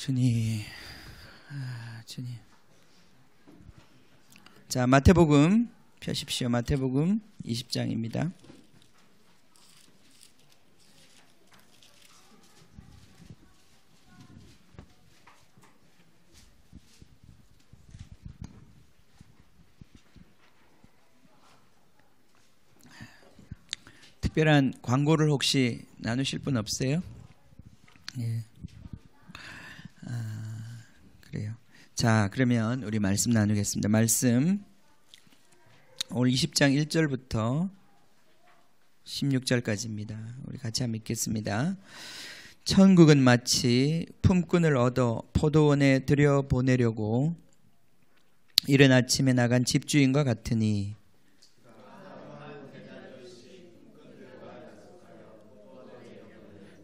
주님, 주님. 자, 마태복음 펴십시오. 마태복음 20장입니다. 특별한 광고를 혹시 나누실 분 없어요? 예. 그래요. 자, 그러면 우리 말씀 나누겠습니다. 말씀 오늘 20장 1절부터 16절까지입니다. 우리 같이 한번 읽겠습니다. 천국은 마치 품꾼을 얻어 포도원에 들여보내려고 이른 아침에 나간 집주인과 같으니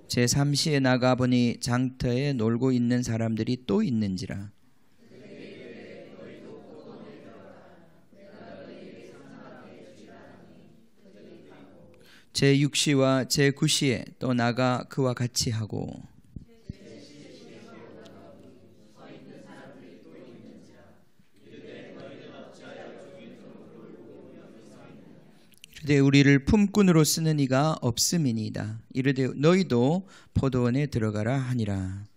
제3시에 나가보니 장터에 놀고 있는 사람들이 또 있는지라. 제6시와 제9시에 또 나가 그와 같이 하고 이르되 우리를 품꾼으로 쓰는 이가 없음이니이다. 이르되 너희도 포도원에 들어가라 하니라.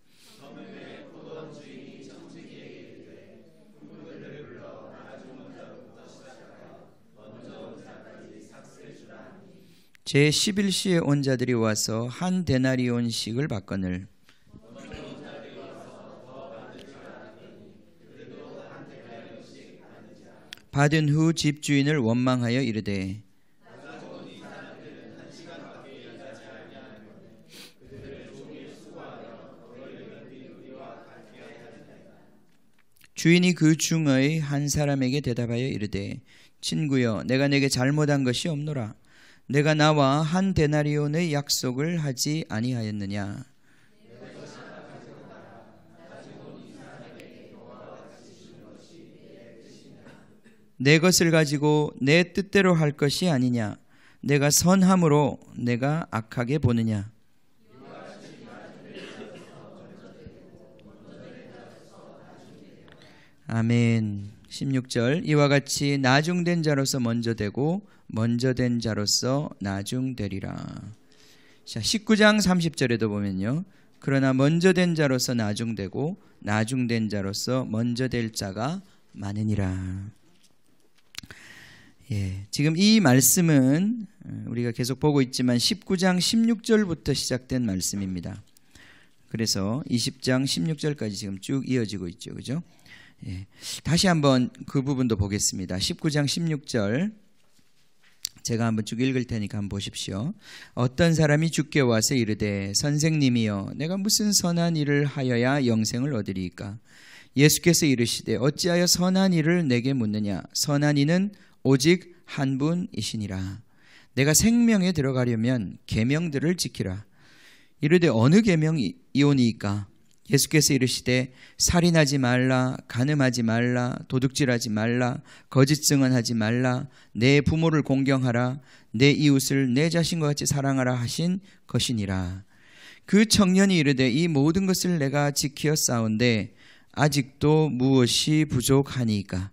제11시에 온 자들이 와서 한 데나리온씩을 받거늘 받은 후 집주인을 원망하여 이르되 주인이 그 중의 한 사람에게 대답하여 이르되 친구여 내가 내게 잘못한 것이 없노라. 내가 나와 한 데나리온의 약속을 하지 아니하였느냐. 내 것을 가지고 내 뜻대로 할 것이 아니냐. 내가 선함으로 내가 악하게 보느냐. 아멘. 16절 이와 같이 나중된 자로서 먼저 되고 먼저 된 자로서 나중되리라. 자, 19장 30절에도 보면요. 그러나 먼저 된 자로서 나중되고 나중된 자로서 먼저 될 자가 많으니라. 예, 지금 이 말씀은 우리가 계속 보고 있지만 19장 16절부터 시작된 말씀입니다. 그래서 20장 16절까지 지금 쭉 이어지고 있죠. 그죠? 예, 다시 한번 그 부분도 보겠습니다. 19장 16절 제가 한번 쭉 읽을 테니까 한번 보십시오. 어떤 사람이 주께 와서 이르되 선생님이여 내가 무슨 선한 일을 하여야 영생을 얻으리이까. 예수께서 이르시되 어찌하여 선한 일을 내게 묻느냐. 선한 이는 오직 한 분이시니라. 내가 생명에 들어가려면 계명들을 지키라. 이르되 어느 계명이오니이까. 예수께서 이르시되 살인하지 말라, 간음하지 말라, 도둑질하지 말라, 거짓 증언하지 말라, 내 부모를 공경하라, 내 이웃을 내 자신과 같이 사랑하라 하신 것이니라. 그 청년이 이르되 이 모든 것을 내가 지키어 싸운데 아직도 무엇이 부족하니까.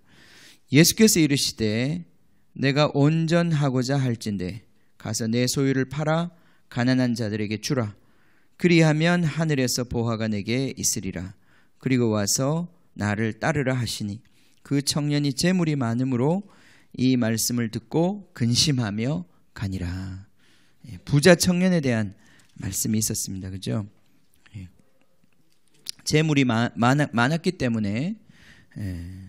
예수께서 이르시되 내가 온전하고자 할진대 가서 내 소유를 팔아 가난한 자들에게 주라. 그리하면 하늘에서 보화가 내게 있으리라. 그리고 와서 나를 따르라 하시니 그 청년이 재물이 많음으로 이 말씀을 듣고 근심하며 가니라. 부자 청년에 대한 말씀이 있었습니다. 그죠? 재물이 많았기 때문에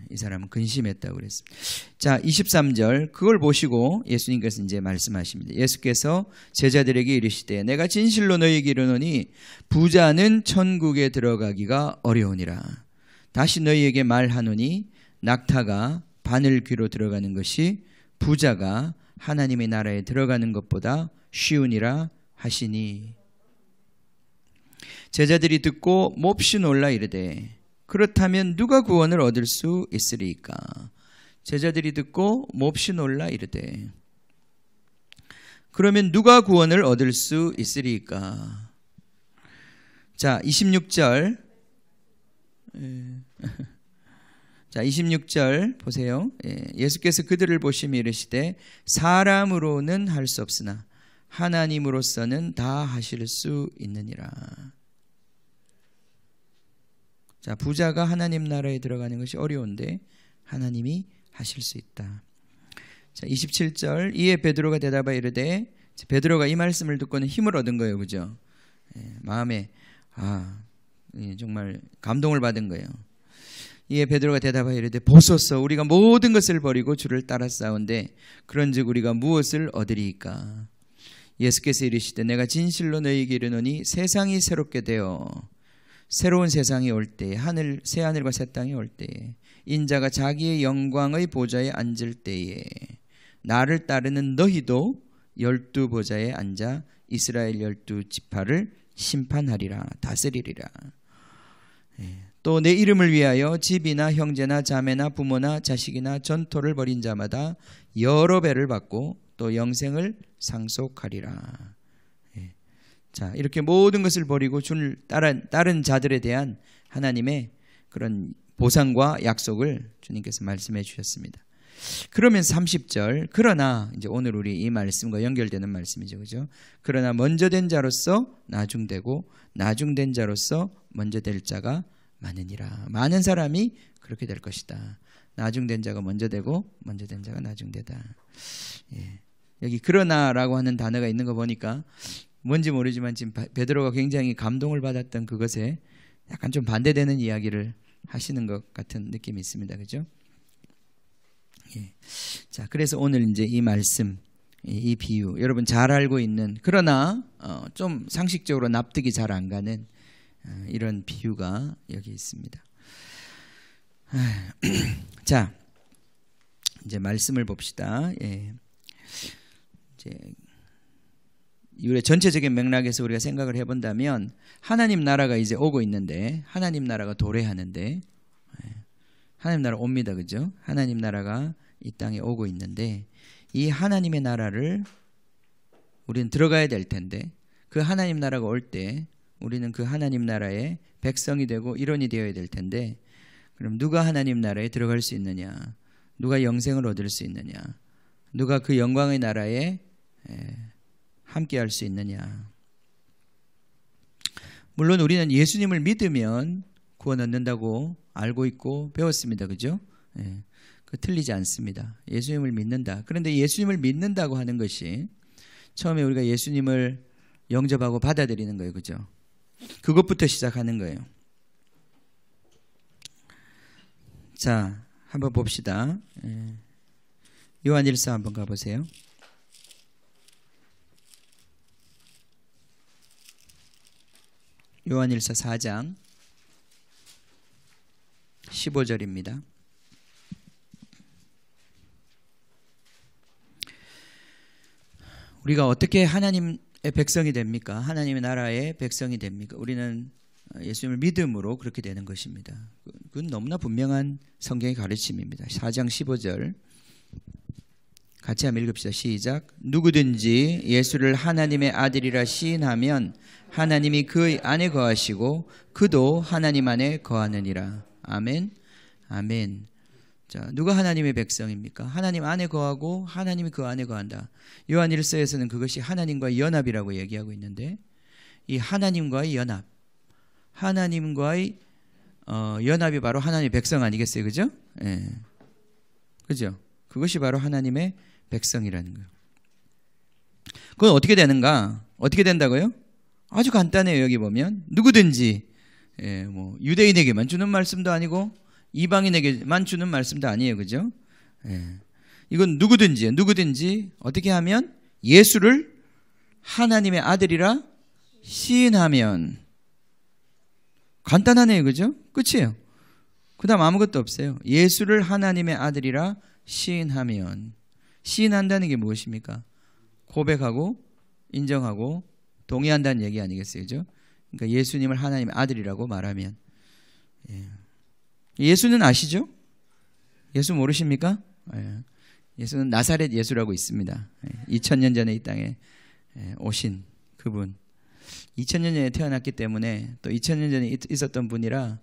이 사람은 근심했다고 그랬습니다. 자, 23절 그걸 보시고 예수님께서 이제 말씀하십니다. 예수께서 제자들에게 이르시되 내가 진실로 너희에게 이르노니 부자는 천국에 들어가기가 어려우니라. 다시 너희에게 말하노니 낙타가 바늘 귀로 들어가는 것이 부자가 하나님의 나라에 들어가는 것보다 쉬우니라 하시니. 제자들이 듣고 몹시 놀라 이르되 그렇다면 누가 구원을 얻을 수 있으리까? 제자들이 듣고 몹시 놀라 이르되 그러면 누가 구원을 얻을 수 있으리까? 자, 26절 자, 26절 보세요. 예수께서 그들을 보시며 이르시되 사람으로는 할 수 없으나 하나님으로서는 다 하실 수 있느니라. 자, 부자가 하나님 나라에 들어가는 것이 어려운데 하나님이 하실 수 있다. 자, 27절 이에 베드로가 대답하여 이르되, 베드로가 이 말씀을 듣고는 힘을 얻은 거예요. 그죠? 마음에 정말 감동을 받은 거예요. 이에 베드로가 대답하여 이르되 보소서 우리가 모든 것을 버리고 주를 따라 싸운데 그런즉 우리가 무엇을 얻으리이까? 예수께서 이르시되 내가 진실로 너희에게 이르노니 세상이 새롭게 되어 새로운 세상이 올 때에 새 하늘과 새 땅이 올 때에 인자가 자기의 영광의 보좌에 앉을 때에 나를 따르는 너희도 12 보좌에 앉아 이스라엘 12 지파를 심판하리라, 다스리리라. 또 내 이름을 위하여 집이나 형제나 자매나 부모나 자식이나 전토를 벌인 자마다 여러 배를 받고 또 영생을 상속하리라. 자, 이렇게 모든 것을 버리고 주를 따른 자들에 대한 하나님의 그런 보상과 약속을 주님께서 말씀해 주셨습니다. 그러면 30절, 그러나 이제 오늘 우리 이 말씀과 연결되는 말씀이죠. 그죠? 그러나 먼저 된 자로서 나중되고 나중된 자로서 먼저 될 자가 많으니라. 많은 사람이 그렇게 될 것이다. 나중된 자가 먼저 되고 먼저 된 자가 나중되다. 여기 그러나라고 하는 단어가 있는 거 보니까 뭔지 모르지만 지금 베드로가 굉장히 감동을 받았던 그것에 약간 좀 반대되는 이야기를 하시는 것 같은 느낌이 있습니다. 그죠? 자, 그래서 오늘 이제 이 말씀, 이 비유, 여러분 잘 알고 있는, 그러나 좀 상식적으로 납득이 잘 안 가는 이런 비유가 여기 있습니다. 자, 이제 말씀을 봅시다. 이제 이후에 전체적인 맥락에서 우리가 생각을 해본다면 하나님 나라가 이제 오고 있는데, 하나님 나라가 도래하는데, 하나님 나라 옵니다. 그죠? 하나님 나라가 이 땅에 오고 있는데 이 하나님의 나라를 우리는 들어가야 될 텐데 그 하나님 나라가 올 때 우리는 그 하나님 나라의 백성이 되고 일원이 되어야 될 텐데 그럼 누가 하나님 나라에 들어갈 수 있느냐? 누가 영생을 얻을 수 있느냐? 누가 그 영광의 나라에 함께 할 수 있느냐? 물론 우리는 예수님을 믿으면 구원 얻는다고 알고 있고 배웠습니다. 그죠? 그 틀리지 않습니다. 예수님을 믿는다. 그런데 예수님을 믿는다고 하는 것이 처음에 우리가 예수님을 영접하고 받아들이는 거예요. 그죠? 그것부터 시작하는 거예요. 자, 한번 봅시다. 요한일서 한번 가보세요. 요한일서 4장 15절입니다. 우리가 어떻게 하나님의 백성이 됩니까? 하나님의 나라의 백성이 됩니까? 우리는 예수님을 믿음으로 그렇게 되는 것입니다. 그건 너무나 분명한 성경의 가르침입니다. 4장 15절 같이 한번 읽읍시다. 시작. 누구든지 예수를 하나님의 아들이라 시인하면 하나님이 그 안에 거하시고 그도 하나님 안에 거하느니라. 아멘. 아멘. 자, 누가 하나님의 백성입니까? 하나님 안에 거하고 하나님이 그 안에 거한다. 요한일서에서는 그것이 하나님과의 연합이라고 얘기하고 있는데 이 하나님과의 연합, 하나님과의 연합이 바로 하나님의 백성 아니겠어요? 그죠? 예. 그죠? 그것이 바로 하나님의 백성이라는 거예요. 그건 어떻게 되는가? 어떻게 된다고요? 아주 간단해요. 여기 보면 누구든지 뭐 유대인에게만 주는 말씀도 아니고 이방인에게만 주는 말씀도 아니에요. 그죠? 이건 누구든지 어떻게 하면 예수를 하나님의 아들이라 시인하면 간단하네요. 그죠? 끝이에요. 그 다음 아무것도 없어요. 예수를 하나님의 아들이라 시인하면 시인한다는 게 무엇입니까? 고백하고 인정하고 동의한다는 얘기 아니겠어요? 그죠? 그러니까 예수님을 하나님의 아들이라고 말하면 예수는 아시죠? 예수 모르십니까? 예수는 나사렛 예수라고 있습니다. 2000년 전에 이 땅에 오신 그분 2000년 전에 태어났기 때문에 또 2000년 전에 있었던 분이라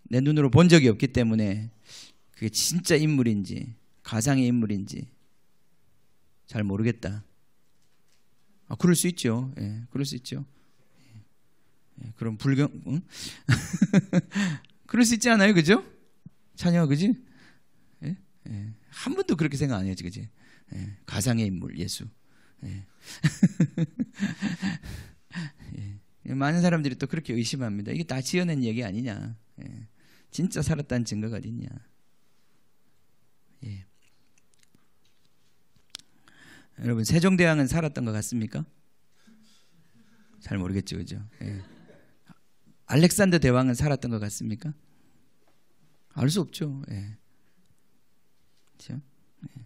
내 눈으로 본 적이 없기 때문에 그게 진짜 인물인지 가상의 인물인지 잘 모르겠다. 그럴 수 있죠. 예, 그럴 수 있죠. 예, 그럼 불경, 응? 그럴 수 있지 않아요, 그죠? 찬영아, 그지? 예? 예. 한 번도 그렇게 생각 안 해야지, 그지? 예. 가상의 인물, 예수. 예. 예. 많은 사람들이 또 그렇게 의심합니다. 이게 다 지어낸 얘기 아니냐? 예. 진짜 살았다는 증거가 어딨냐? 예. 여러분, 세종대왕은 살았던 것 같습니까? 잘 모르겠죠, 그죠? 예. 알렉산더 대왕은 살았던 것 같습니까? 알 수 없죠. 예. 그렇죠? 예.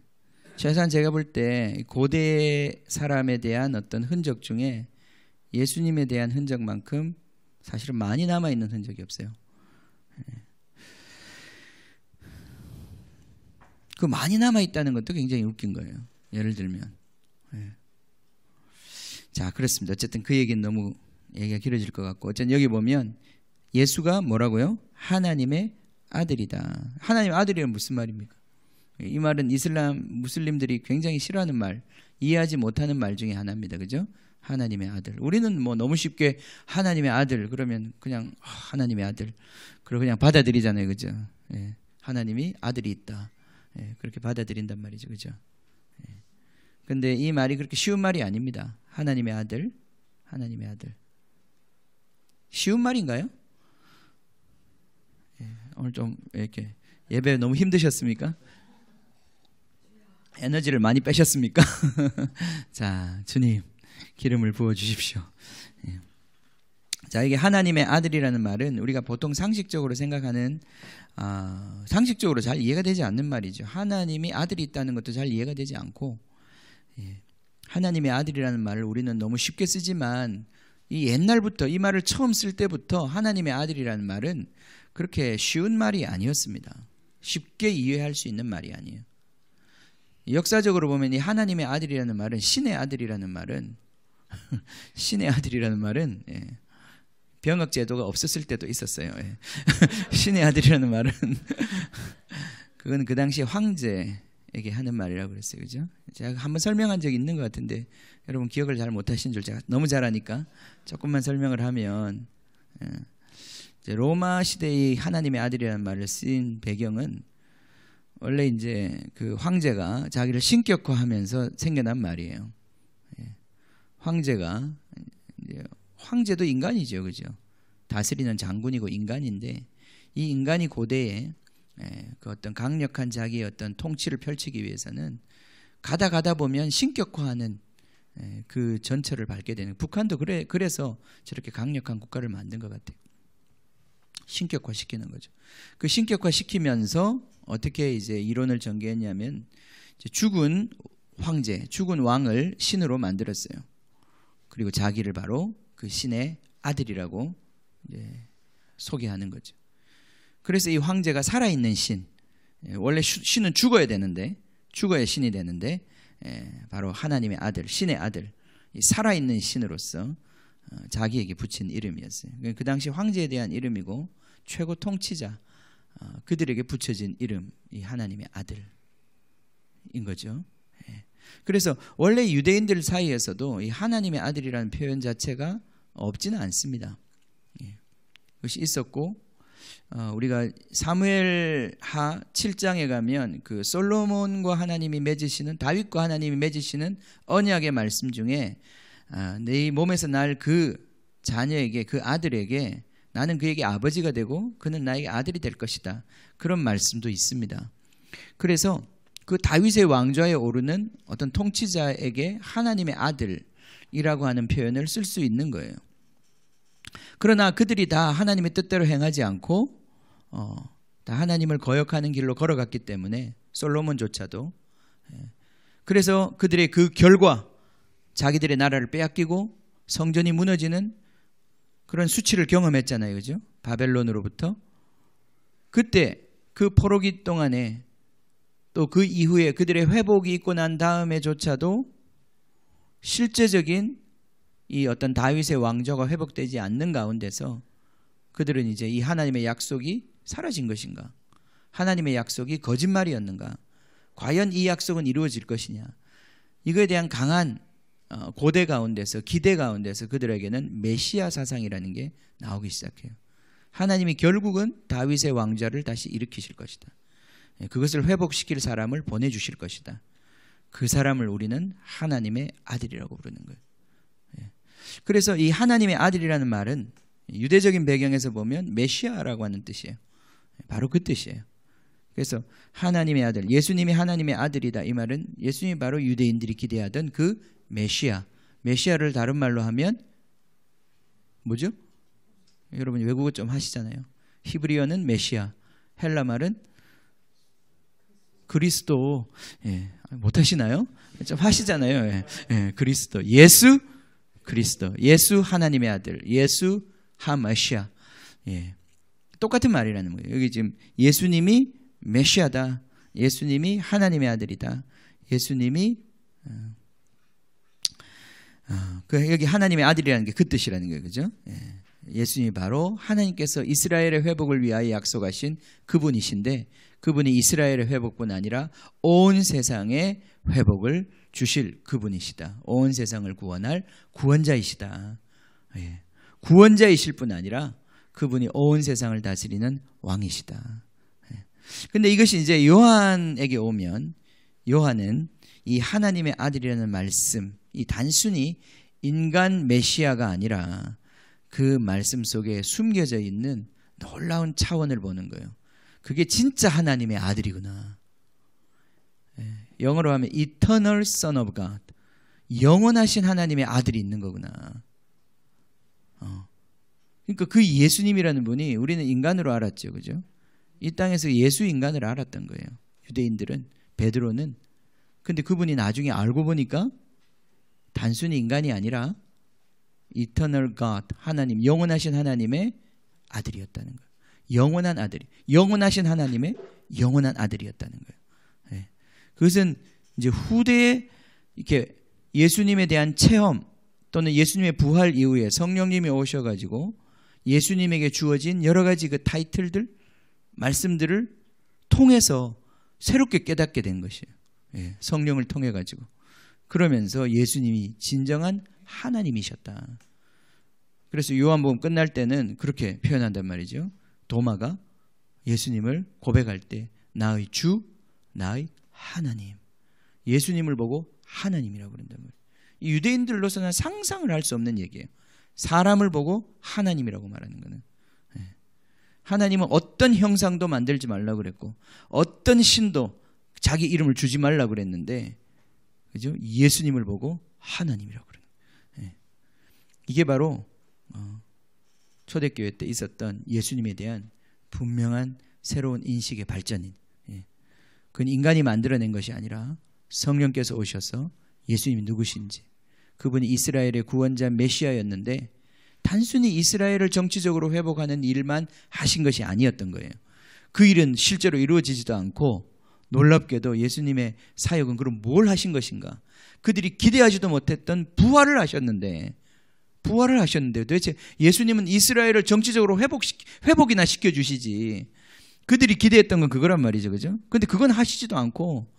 최소한 제가 볼 때 고대 사람에 대한 어떤 흔적 중에 예수님에 대한 흔적만큼 사실은 많이 남아있는 흔적이 없어요. 예. 그 많이 남아있다는 것도 굉장히 웃긴 거예요. 예를 들면. 예. 자, 그렇습니다. 어쨌든 그 얘기는 너무 얘기가 길어질 것 같고, 어쨌든 여기 보면 예수가 뭐라고요? 하나님의 아들이다. 하나님의 아들이란 무슨 말입니까? 이 말은 무슬림들이 굉장히 싫어하는 말, 이해하지 못하는 말 중에 하나입니다. 그죠? 하나님의 아들. 우리는 뭐 너무 쉽게 하나님의 아들 그러면 그냥 하나님의 아들 그러고 그냥 받아들이잖아요. 그죠? 예. 하나님이 아들이 있다. 예. 그렇게 받아들인단 말이죠. 그죠? 예. 근데 이 말이 그렇게 쉬운 말이 아닙니다. 하나님의 아들, 하나님의 아들. 쉬운 말인가요? 예. 오늘 좀 이렇게 예배 너무 힘드셨습니까? 에너지를 많이 빼셨습니까? 자, 주님 기름을 부어 주십시오. 예. 자, 이게 하나님의 아들이라는 말은 우리가 보통 상식적으로 생각하는 상식적으로 잘 이해가 되지 않는 말이죠. 하나님이 아들이 있다는 것도 잘 이해가 되지 않고, 예. 하나님의 아들이라는 말을 우리는 너무 쉽게 쓰지만 이 옛날부터 이 말을 처음 쓸 때부터 하나님의 아들이라는 말은 그렇게 쉬운 말이 아니었습니다. 쉽게 이해할 수 있는 말이 아니에요. 역사적으로 보면 이 하나님의 아들이라는 말은 신의 아들이라는 말은 신의 아들이라는 말은 예, 병역 제도가 없었을 때도 있었어요. 예. 신의 아들이라는 말은 그건 그 당시 황제에게 하는 말이라고 그랬어요. 그죠? 제가 한번 설명한 적이 있는 것 같은데 여러분 기억을 잘 못하신 줄 제가 너무 잘하니까 조금만 설명을 하면, 예, 이제 로마 시대의 하나님의 아들이라는 말을 쓴 배경은 원래 이제 그 황제가 자기를 신격화하면서 생겨난 말이에요. 예. 황제가 이제 황제도 인간이죠, 그죠? 다스리는 장군이고 인간인데 이 인간이 고대에 그 어떤 강력한 자기의 어떤 통치를 펼치기 위해서는 가다 보면 신격화하는 그 전철을 밟게 되는, 북한도 그래서 저렇게 강력한 국가를 만든 것 같아요. 신격화시키는 거죠. 그 신격화시키면서 어떻게 이제 이론을 전개했냐면 이제 죽은 황제, 죽은 왕을 신으로 만들었어요. 그리고 자기를 바로 그 신의 아들이라고 이제 소개하는 거죠. 그래서 이 황제가 살아있는 신, 원래 신은 죽어야 되는데, 죽어야 신이 되는데 바로 하나님의 아들, 신의 아들, 이 살아있는 신으로서 자기에게 붙인 이름이었어요. 그 당시 황제에 대한 이름이고 최고 통치자, 그들에게 붙여진 이름, 이 하나님의 아들인 거죠. 그래서 원래 유대인들 사이에서도 이 하나님의 아들이라는 표현 자체가 없지는 않습니다. 그것이 있었고, 우리가 사무엘하 7장에 가면 그 솔로몬과 하나님이 맺으시는, 다윗과 하나님이 맺으시는 언약의 말씀 중에 내 몸에서 날 그 자녀에게, 그 아들에게 나는 그에게 아버지가 되고 그는 나에게 아들이 될 것이다, 그런 말씀도 있습니다. 그래서 그 다윗의 왕좌에 오르는 어떤 통치자에게 하나님의 아들이라고 하는 표현을 쓸 수 있는 거예요. 그러나 그들이 다 하나님의 뜻대로 행하지 않고 다 하나님을 거역하는 길로 걸어갔기 때문에, 솔로몬조차도, 그래서 그들의 그 결과, 자기들의 나라를 빼앗기고 성전이 무너지는 그런 수치를 경험했잖아요. 그죠? 바벨론으로부터. 그때 그 포로기 동안에 또 그 이후에 그들의 회복이 있고 난 다음에조차도 실제적인 이 어떤 다윗의 왕조가 회복되지 않는 가운데서 그들은 이제 이 하나님의 약속이 사라진 것인가? 하나님의 약속이 거짓말이었는가? 과연 이 약속은 이루어질 것이냐? 이거에 대한 강한 고대 가운데서, 기대 가운데서 그들에게는 메시아 사상이라는 게 나오기 시작해요. 하나님이 결국은 다윗의 왕좌를 다시 일으키실 것이다. 그것을 회복시킬 사람을 보내주실 것이다. 그 사람을 우리는 하나님의 아들이라고 부르는 거예요. 그래서 이 하나님의 아들이라는 말은 유대적인 배경에서 보면 메시아라고 하는 뜻이에요. 바로 그 뜻이에요. 그래서 하나님의 아들, 예수님이 하나님의 아들이다. 이 말은 예수님이 바로 유대인들이 기대하던 그 메시아. 메시아를 다른 말로 하면 뭐죠? 여러분 외국어 좀 하시잖아요. 히브리어는 메시아, 헬라 말은 그리스도. 못하시나요? 좀 하시잖아요. 그리스도, 예수 그리스도, 예수 하나님의 아들, 예수 하메시아. 똑같은 말이라는 거예요. 여기 지금 예수님이 메시아다, 예수님이 하나님의 아들이다, 예수님이 여기 하나님의 아들이라는 게 그 뜻이라는 거예요. 그죠? 예수님이 바로 하나님께서 이스라엘의 회복을 위하여 약속하신 그분이신데, 그분이 이스라엘의 회복뿐 아니라 온 세상의 회복을 주실 그분이시다. 온 세상을 구원할 구원자이시다. 구원자이실 뿐 아니라 그분이 온 세상을 다스리는 왕이시다. 근데 이것이 이제 요한에게 오면, 요한은 이 하나님의 아들이라는 말씀, 이 단순히 인간 메시아가 아니라 그 말씀 속에 숨겨져 있는 놀라운 차원을 보는 거예요. 그게 진짜 하나님의 아들이구나. 영어로 하면 Eternal Son of God, 영원하신 하나님의 아들이 있는 거구나. 그러니까 그 예수님이라는 분이 우리는 인간으로 알았죠, 그죠? 이 땅에서 예수 인간을 알았던 거예요. 유대인들은, 베드로는. 근데 그분이 나중에 알고 보니까 단순히 인간이 아니라 Eternal God, 하나님, 영원하신 하나님의 아들이었다는 거예요. 영원한 아들이, 영원하신 하나님의 영원한 아들이었다는 거예요. 그것은 이제 후대에 이렇게 예수님에 대한 체험, 또는 예수님의 부활 이후에 성령님이 오셔가지고 예수님에게 주어진 여러 가지 그 타이틀들, 말씀들을 통해서 새롭게 깨닫게 된 것이에요. 성령을 통해 가지고. 그러면서 예수님이 진정한 하나님이셨다. 그래서 요한복음 끝날 때는 그렇게 표현한단 말이죠. 도마가 예수님을 고백할 때 나의 주, 나의 하나님. 예수님을 보고 하나님이라고 그런단 말이에요. 유대인들로서는 상상을 할 수 없는 얘기예요. 사람을 보고 하나님이라고 말하는 거는. 하나님은 어떤 형상도 만들지 말라고 그랬고, 어떤 신도 자기 이름을 주지 말라고 그랬는데, 그죠? 예수님을 보고 하나님이라고 그래요. 이게 바로 초대교회 때 있었던 예수님에 대한 분명한 새로운 인식의 발전인. 그건 인간이 만들어낸 것이 아니라 성령께서 오셔서 예수님이 누구신지, 그분이 이스라엘의 구원자 메시아였는데 단순히 이스라엘을 정치적으로 회복하는 일만 하신 것이 아니었던 거예요. 그 일은 실제로 이루어지지도 않고, 놀랍게도 예수님의 사역은 그럼 뭘 하신 것인가? 그들이 기대하지도 못했던 부활을 하셨는데 도대체 예수님은 이스라엘을 정치적으로 회복이나 시켜주시지. 그들이 기대했던 건 그거란 말이죠. 그죠? 근데 그건 하시지도 않고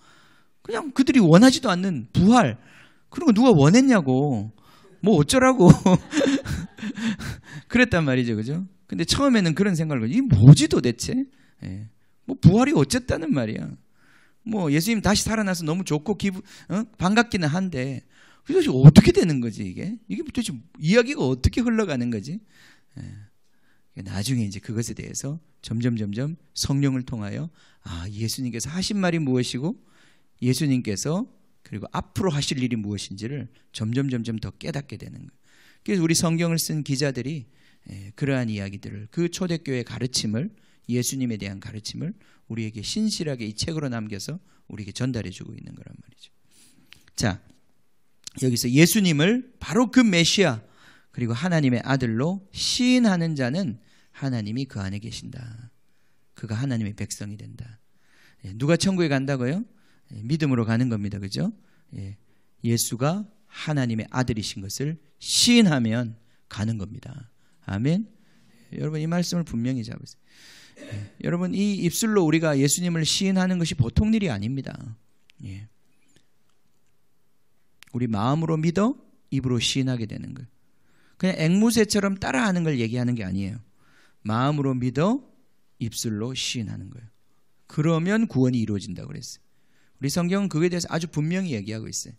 그냥 그들이 원하지도 않는 부활, 그런 거 누가 원했냐고, 뭐 어쩌라고 그랬단 말이죠. 그죠? 근데 처음에는 그런 생각을, 이게 뭐지 도대체? 뭐 부활이 어쨌다는 말이야. 뭐 예수님 다시 살아나서 너무 좋고 반갑기는 한데 도대체 어떻게 되는 거지 이게 도대체 이야기가 어떻게 흘러가는 거지? 나중에 이제 그것에 대해서 점점 성령을 통하여 예수님께서 하신 말이 무엇이고 예수님께서 그리고 앞으로 하실 일이 무엇인지를 점점 더 깨닫게 되는 거예요. 그래서 우리 성경을 쓴 기자들이 그러한 이야기들을, 그 초대교회의 가르침을, 예수님에 대한 가르침을 우리에게 신실하게 이 책으로 남겨서 우리에게 전달해 주고 있는 거란 말이죠. 자, 여기서 예수님을 바로 그 메시아 그리고 하나님의 아들로 시인하는 자는 하나님이 그 안에 계신다. 그가 하나님의 백성이 된다. 누가 천국에 간다고요? 믿음으로 가는 겁니다. 그죠? 예수가 하나님의 아들이신 것을 시인하면 가는 겁니다. 아멘. 여러분 이 말씀을 분명히 잡으세요. 여러분, 이 입술로 우리가 예수님을 시인하는 것이 보통 일이 아닙니다. 예. 우리 마음으로 믿어 입으로 시인하게 되는 거예요. 그냥 앵무새처럼 따라하는 걸 얘기하는 게 아니에요. 마음으로 믿어 입술로 시인하는 거예요. 그러면 구원이 이루어진다고 그랬어요. 우리 성경은 그거에 대해서 아주 분명히 얘기하고 있어요.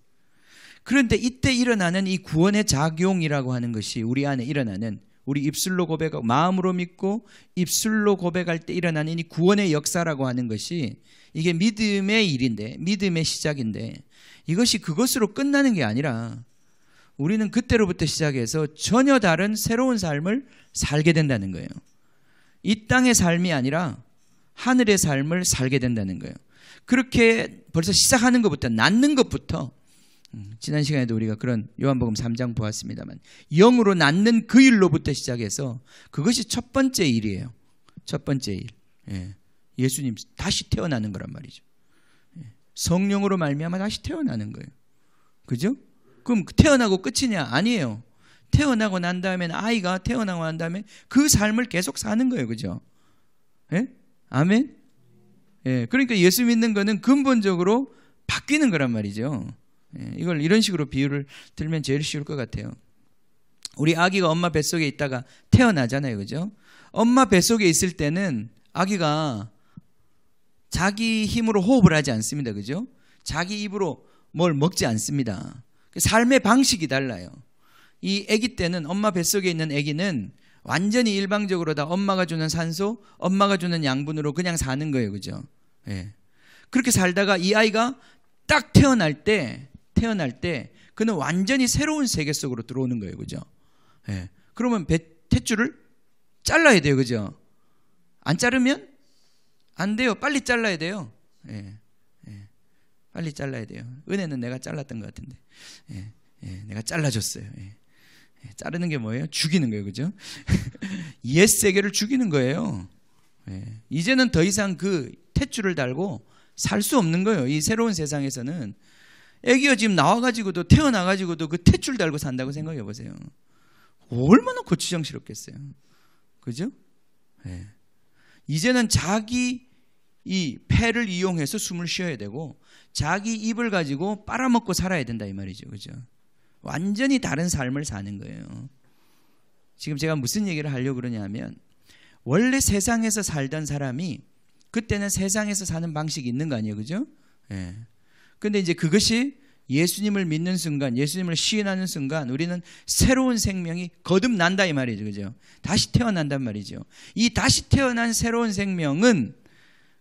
그런데 이때 일어나는 이 구원의 작용이라고 하는 것이 우리 안에 일어나는, 우리 입술로 고백하고 마음으로 믿고 입술로 고백할 때 일어나는 이 구원의 역사라고 하는 것이, 이게 믿음의 일인데, 믿음의 시작인데, 이것이 그것으로 끝나는 게 아니라 우리는 그때로부터 시작해서 전혀 다른 새로운 삶을 살게 된다는 거예요. 이 땅의 삶이 아니라 하늘의 삶을 살게 된다는 거예요. 그렇게 벌써 시작하는 것부터, 낳는 것부터, 지난 시간에도 우리가 그런 요한복음 3장 보았습니다만, 영으로 낳는 그 일로부터 시작해서 그것이 첫 번째 일이에요. 첫 번째 일. 예. 예수님 다시 태어나는 거란 말이죠. 예. 성령으로 말미암아 다시 태어나는 거예요. 그죠? 그럼 태어나고 끝이냐? 아니에요. 태어나고 난 다음에, 아이가 태어나고 난 다음에 그 삶을 계속 사는 거예요. 그죠? 예? 아멘? 예. 그러니까 예수 믿는 거는 근본적으로 바뀌는 거란 말이죠. 예. 이걸 이런 식으로 비유를 들면 제일 쉬울 것 같아요. 우리 아기가 엄마 뱃속에 있다가 태어나잖아요. 그죠? 엄마 뱃속에 있을 때는 아기가 자기 힘으로 호흡을 하지 않습니다. 그죠? 자기 입으로 뭘 먹지 않습니다. 삶의 방식이 달라요. 이 아기 때는, 엄마 뱃속에 있는 아기는 완전히 일방적으로 다 엄마가 주는 산소, 엄마가 주는 양분으로 그냥 사는 거예요. 그죠? 예. 그렇게 살다가 이 아이가 딱 태어날 때 그는 완전히 새로운 세계 속으로 들어오는 거예요. 그죠? 예. 그러면 탯줄을 잘라야 돼요. 그죠? 안 자르면 안 돼요. 빨리 잘라야 돼요. 예. 예. 빨리 잘라야 돼요. 은혜는 내가 잘랐던 것 같은데. 예. 예. 내가 잘라줬어요. 예. 예. 자르는 게 뭐예요? 죽이는 거예요. 그죠? 옛 세계를 죽이는 거예요. 예. 이제는 더 이상 그 탯줄을 달고 살 수 없는 거예요. 이 새로운 세상에서는. 애기가 지금 나와가지고도, 태어나가지고도 그 탯줄 달고 산다고 생각해 보세요. 얼마나 고추장스럽겠어요. 그죠? 예. 이제는 자기 이 폐를 이용해서 숨을 쉬어야 되고, 자기 입을 가지고 빨아먹고 살아야 된다 이 말이죠. 그죠? 완전히 다른 삶을 사는 거예요. 지금 제가 무슨 얘기를 하려고 그러냐면, 원래 세상에서 살던 사람이 그때는 세상에서 사는 방식이 있는 거 아니에요. 그죠? 예. 근데 이제 그것이 예수님을 믿는 순간, 예수님을 시인하는 순간 우리는 새로운 생명이 거듭난다 이 말이죠. 그죠? 다시 태어난단 말이죠. 이 다시 태어난 새로운 생명은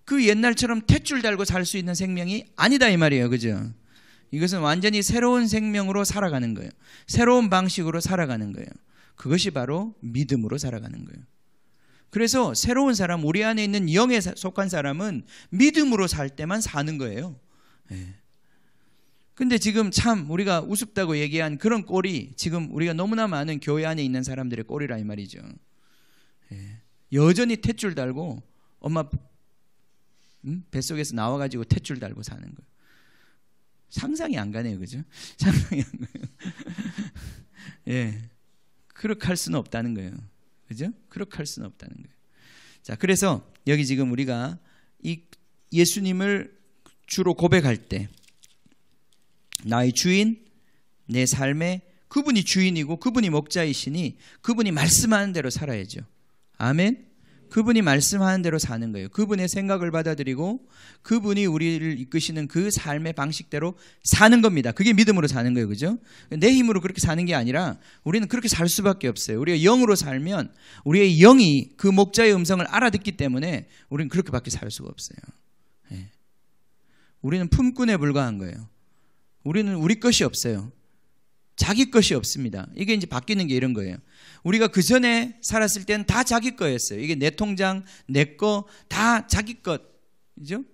그 옛날처럼 탯줄 달고 살 수 있는 생명이 아니다 이 말이에요. 그죠? 이것은 완전히 새로운 생명으로 살아가는 거예요. 새로운 방식으로 살아가는 거예요. 그것이 바로 믿음으로 살아가는 거예요. 그래서 새로운 사람, 우리 안에 있는 영에 속한 사람은 믿음으로 살 때만 사는 거예요. 예. 근데 지금 참 우리가 우습다고 얘기한 그런 꼴이 지금 우리가 너무나 많은 교회 안에 있는 사람들의 꼴이라 이 말이죠. 예. 여전히 탯줄 달고 엄마 뱃속에서 나와가지고 탯줄 달고 사는 거예요. 상상이 안 가네요. 그죠? 상상이 안 가요. 예. 그렇게 할 수는 없다는 거예요. 그죠? 그렇게 할 수는 없다는 거예요. 자, 그래서 여기 지금 우리가 이 예수님을 주로 고백할 때, 나의 주인, 내 삶에 그분이 주인이고 그분이 목자이시니 그분이 말씀하는 대로 살아야죠. 아멘. 그분이 말씀하는 대로 사는 거예요. 그분의 생각을 받아들이고 그분이 우리를 이끄시는 그 삶의 방식대로 사는 겁니다. 그게 믿음으로 사는 거예요. 그죠? 내 힘으로 그렇게 사는 게 아니라 우리는 그렇게 살 수밖에 없어요. 우리가 영으로 살면 우리의 영이 그 목자의 음성을 알아듣기 때문에 우리는 그렇게밖에 살 수가 없어요. 예. 우리는 품꾼에 불과한 거예요. 우리는 우리 것이 없어요. 자기 것이 없습니다. 이게 이제 바뀌는 게 이런 거예요. 우리가 그 전에 살았을 때는 다 자기 거였어요. 이게 내 통장, 내 거, 다 자기 것. 그죠?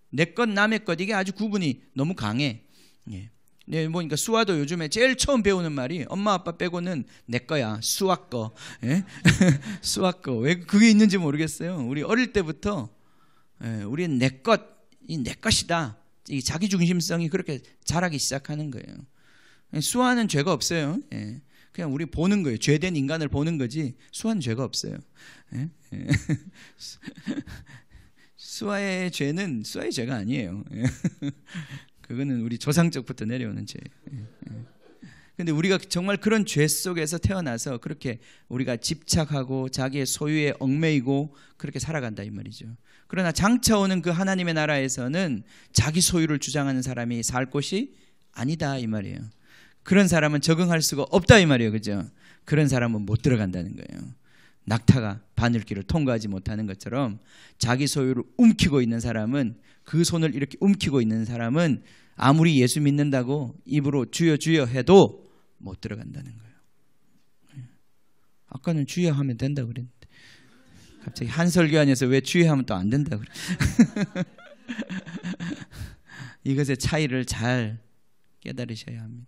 내 것, 남의 것. 이게 아주 구분이 너무 강해. 예. 네, 보니까 수아도 요즘에 제일 처음 배우는 말이 엄마 아빠 빼고는 내 거야. 수아 거. 예? 수아 거. 왜 그게 있는지 모르겠어요. 우리 어릴 때부터 우리는 내 것, 이 내 것이다. 이 자기 중심성이 그렇게 자라기 시작하는 거예요. 수아는 죄가 없어요. 예. 그냥 우리 보는 거예요. 죄된 인간을 보는 거지 수아는 죄가 없어요. 예? 예. 수아의 죄는 수아의 죄가 아니에요. 예. 그거는 우리 조상적부터 내려오는 죄예요. 근데 우리가 정말 그런 죄 속에서 태어나서 그렇게 우리가 집착하고 자기의 소유에 얽매이고 그렇게 살아간다 이 말이죠. 그러나 장차 오는 그 하나님의 나라에서는 자기 소유를 주장하는 사람이 살 곳이 아니다 이 말이에요. 그런 사람은 적응할 수가 없다 이 말이에요. 그죠? 그런 사람은 못 들어간다는 거예요. 낙타가 바늘길을 통과하지 못하는 것처럼 자기 소유를 움키고 있는 사람은, 그 손을 이렇게 움키고 있는 사람은 아무리 예수 믿는다고 입으로 주여 주여 해도 못 들어간다는 거예요. 아까는 주여 하면 된다고 그랬는데 갑자기 한 설교 안에서 왜 주여 하면 또 안 된다고 그래. 이것의 차이를 잘 깨달으셔야 합니다.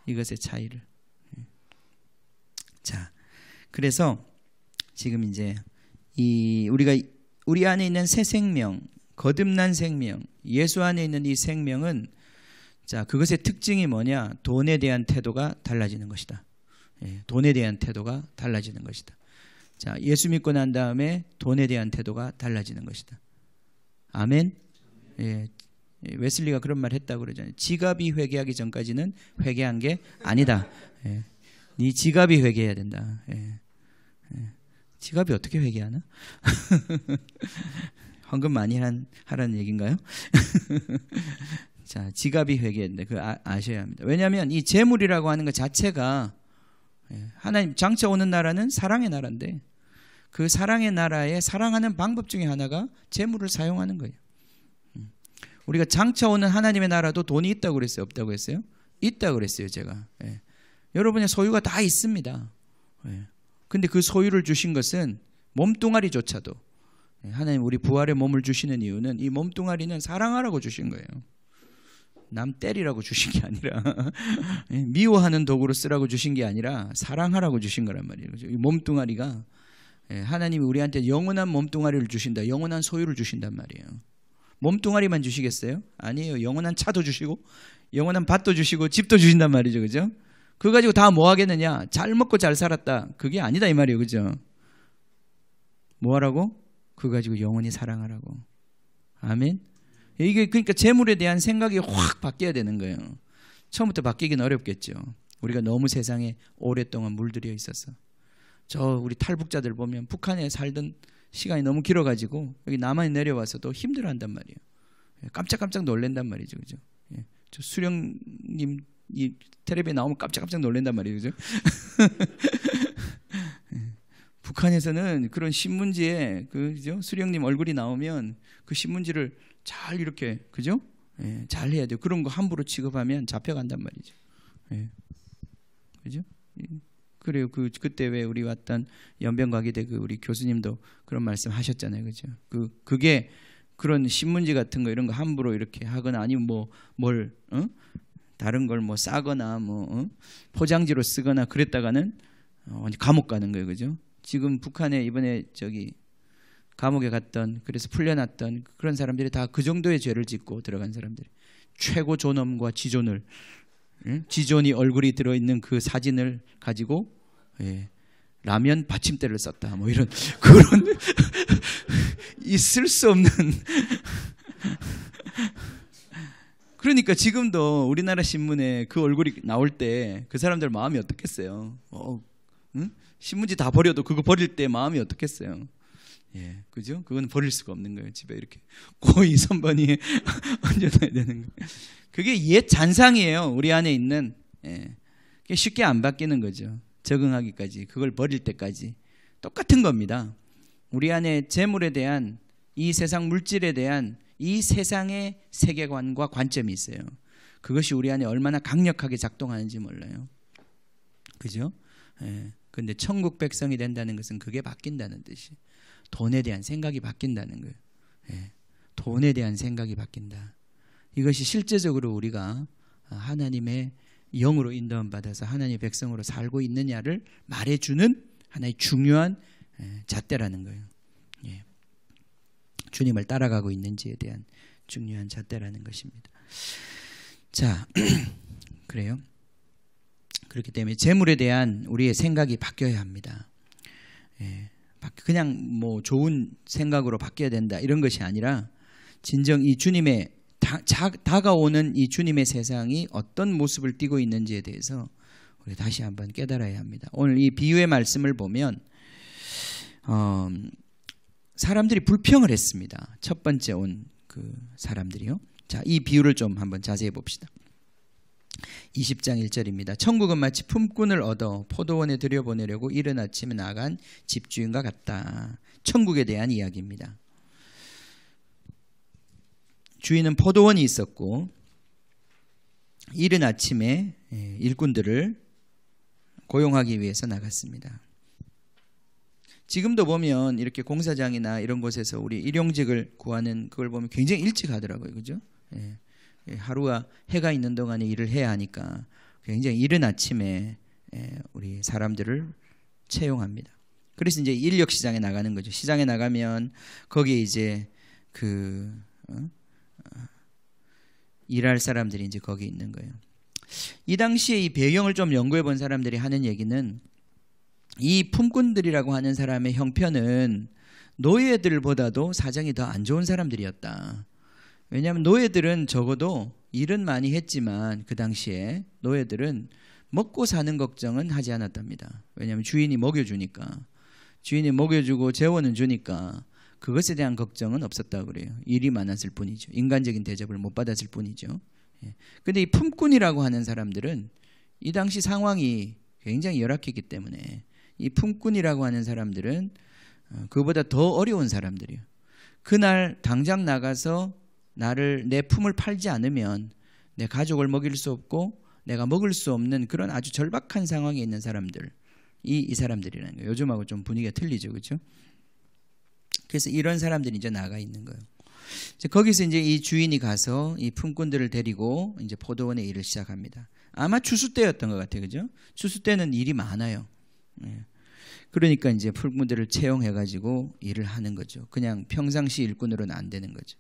이것의 차이를. 자, 그래서 지금 이제 우리가 우리 안에 있는 새 생명, 거듭난 생명, 예수 안에 있는 이 생명은, 자, 그것의 특징이 뭐냐? 돈에 대한 태도가 달라지는 것이다. 돈에 대한 태도가 달라지는 것이다. 자, 예수 믿고 난 다음에 돈에 대한 태도가 달라지는 것이다. 아멘. 예. 웨슬리가 그런 말 했다고 그러잖아요. 지갑이 회개하기 전까지는 회개한 게 아니다. 예. 네 지갑이 회개해야 된다. 예. 예. 지갑이 어떻게 회개하나? 헌금 많이 하라는 얘기인가요? 자, 지갑이 회개했는데 그거 아셔야 합니다. 왜냐하면 이 재물이라고 하는 것 자체가, 하나님 장차 오는 나라는 사랑의 나라인데 그 사랑의 나라에 사랑하는 방법 중에 하나가 재물을 사용하는 거예요. 우리가 장차 오는 하나님의 나라도 돈이 있다고 그랬어요? 없다고 했어요? 있다고 그랬어요, 제가. 예. 여러분의 소유가 다 있습니다. 예. 근데 그 소유를 주신 것은 몸뚱아리조차도, 하나님 우리 부활의 몸을 주시는 이유는 이 몸뚱아리는 사랑하라고 주신 거예요. 남 때리라고 주신 게 아니라 미워하는 도구로 쓰라고 주신 게 아니라 사랑하라고 주신 거란 말이에요. 이 몸뚱아리가, 하나님이 우리한테 영원한 몸뚱아리를 주신다, 영원한 소유를 주신단 말이에요. 몸뚱아리만 주시겠어요? 아니에요. 영원한 차도 주시고 영원한 밭도 주시고 집도 주신단 말이죠. 그죠? 그거 가지고 다 뭐 하겠느냐? 잘 먹고 잘 살았다. 그게 아니다 이 말이에요. 그죠? 뭐 하라고? 그거 가지고 영원히 사랑하라고. 아멘. 이게 그러니까 재물에 대한 생각이 확 바뀌어야 되는 거예요. 처음부터 바뀌긴 어렵겠죠. 우리가 너무 세상에 오랫동안 물들여 있어서. 저 우리 탈북자들 보면 북한에 살던 시간이 너무 길어가지고 여기 남한에 내려와서도 힘들어한단 말이에요. 깜짝깜짝 놀란단 말이죠. 그죠? 저 수령님 이 텔레비에 나오면 깜짝깜짝 놀란단 말이에요. 그죠? 북한에서는 그런 신문지에 그죠? 수령님 얼굴이 나오면 그 신문지를 잘 이렇게, 그죠? 잘 해야 돼요. 그런 거 함부로 취급하면 잡혀간단 말이죠. 그죠? 그래요. 그때 왜 우리 왔던 연변과기대 그 우리 교수님도 그런 말씀 하셨잖아요. 그죠? 그게 그런 신문지 같은 거 이런 거 함부로 이렇게 하거나 아니면 다른 걸 뭐 싸거나 포장지로 쓰거나 그랬다가는 감옥 가는 거예요. 그죠? 지금 북한에 이번에 감옥에 갔던, 그래서 풀려났던 그런 사람들이 다 그 정도의 죄를 짓고 들어간 사람들이, 최고 존엄과 지존을, 지존이 얼굴이 들어있는 그 사진을 가지고 라면 받침대를 썼다 뭐 이런 그런 있을 수 없는 그러니까 지금도 우리나라 신문에 그 얼굴이 나올 때 그 사람들 마음이 어떻겠어요? 신문지 다 버려도 그거 버릴 때 마음이 어떻겠어요? 그죠? 그건 버릴 수가 없는 거예요. 집에 이렇게 고이 선반위에 얹어놔야 되는 거예요. 그게 옛 잔상이에요. 우리 안에 있는. 그게 쉽게 안 바뀌는 거죠. 적응하기까지, 그걸 버릴 때까지 똑같은 겁니다. 우리 안에 재물에 대한, 이 세상 물질에 대한 이 세상의 세계관과 관점이 있어요. 그것이 우리 안에 얼마나 강력하게 작동하는지 몰라요. 그죠? 근데 천국 백성이 된다는 것은 그게 바뀐다는 뜻이, 돈에 대한 생각이 바뀐다는 거예요. 돈에 대한 생각이 바뀐다. 이것이 실제적으로 우리가 하나님의 영으로 인도함 받아서 하나님의 백성으로 살고 있느냐를 말해주는 하나의 중요한 잣대라는 거예요. 주님을 따라가고 있는지에 대한 중요한 잣대라는 것입니다. 자, 그래요. 그렇기 때문에 재물에 대한 우리의 생각이 바뀌어야 합니다. 그냥 뭐 좋은 생각으로 바뀌어야 된다 이런 것이 아니라 진정 이 주님의 다가오는 이 주님의 세상이 어떤 모습을 띠고 있는지에 대해서 우리 다시 한번 깨달아야 합니다. 오늘 이 비유의 말씀을 보면 사람들이 불평을 했습니다. 첫 번째 온 그 사람들이요. 자, 이 비유를 좀 한번 자세히 봅시다. 20장 1절입니다. 천국은 마치 품꾼을 얻어 포도원에 들여보내려고 이른 아침에 나간 집주인과 같다. 천국에 대한 이야기입니다. 주인은 포도원이 있었고 이른 아침에 일꾼들을 고용하기 위해서 나갔습니다. 지금도 보면 이렇게 공사장이나 이런 곳에서 우리 일용직을 구하는 그걸 보면 굉장히 일찍 하더라고요. 그죠? 하루가 해가 있는 동안에 일을 해야 하니까 굉장히 이른 아침에 우리 사람들을 채용합니다. 그래서 이제 인력 시장에 나가는 거죠. 시장에 나가면 거기에 이제 일할 사람들이 이제 거기 있는 거예요. 이 당시에 이 배경을 좀 연구해 본 사람들이 하는 얘기는 이 품꾼들이라고 하는 사람의 형편은 노예들보다도 사정이 더 안 좋은 사람들이었다. 왜냐하면 노예들은 적어도 일은 많이 했지만 그 당시에 노예들은 먹고 사는 걱정은 하지 않았답니다. 왜냐하면 주인이 먹여주니까. 주인이 먹여주고 재원은 주니까 그것에 대한 걱정은 없었다고 그래요. 일이 많았을 뿐이죠. 인간적인 대접을 못 받았을 뿐이죠. 근데 이 품꾼이라고 하는 사람들은 이 당시 상황이 굉장히 열악했기 때문에 이 품꾼이라고 하는 사람들은 그보다 더 어려운 사람들이에요. 그날 당장 나가서 내 품을 팔지 않으면 내 가족을 먹일 수 없고 내가 먹을 수 없는 그런 아주 절박한 상황에 있는 사람들, 이 사람들이라는 거예요. 요즘하고 좀 분위기가 틀리죠, 그렇죠? 그래서 이런 사람들이 이제 나가 있는 거예요. 거기서 이제 이 주인이 가서 이 품꾼들을 데리고 이제 포도원의 일을 시작합니다. 아마 추수 때였던 것 같아요, 그죠? 추수 때는 일이 많아요. 그러니까 이제 품꾼들을 채용해가지고 일을 하는 거죠. 그냥 평상시 일꾼으로는 안 되는 거죠.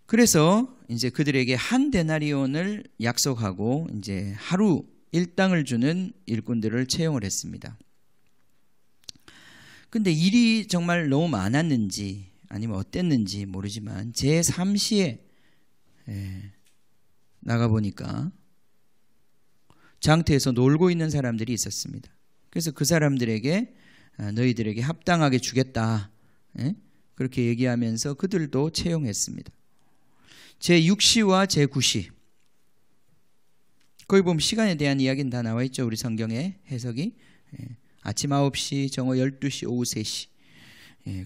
그래서 이제 그들에게 한 데나리온을 약속하고 이제 하루 일당을 주는 일꾼들을 채용을 했습니다. 근데 일이 정말 너무 많았는지 아니면 어땠는지 모르지만 제3시에 나가보니까 장터에서 놀고 있는 사람들이 있었습니다. 그래서 그 사람들에게 너희들에게 합당하게 주겠다. 그렇게 얘기하면서 그들도 채용했습니다. 제6시와 제9시. 거기 보면 시간에 대한 이야기는 다 나와 있죠. 우리 성경의 해석이. 아침 9시, 정오 12시, 오후 3시.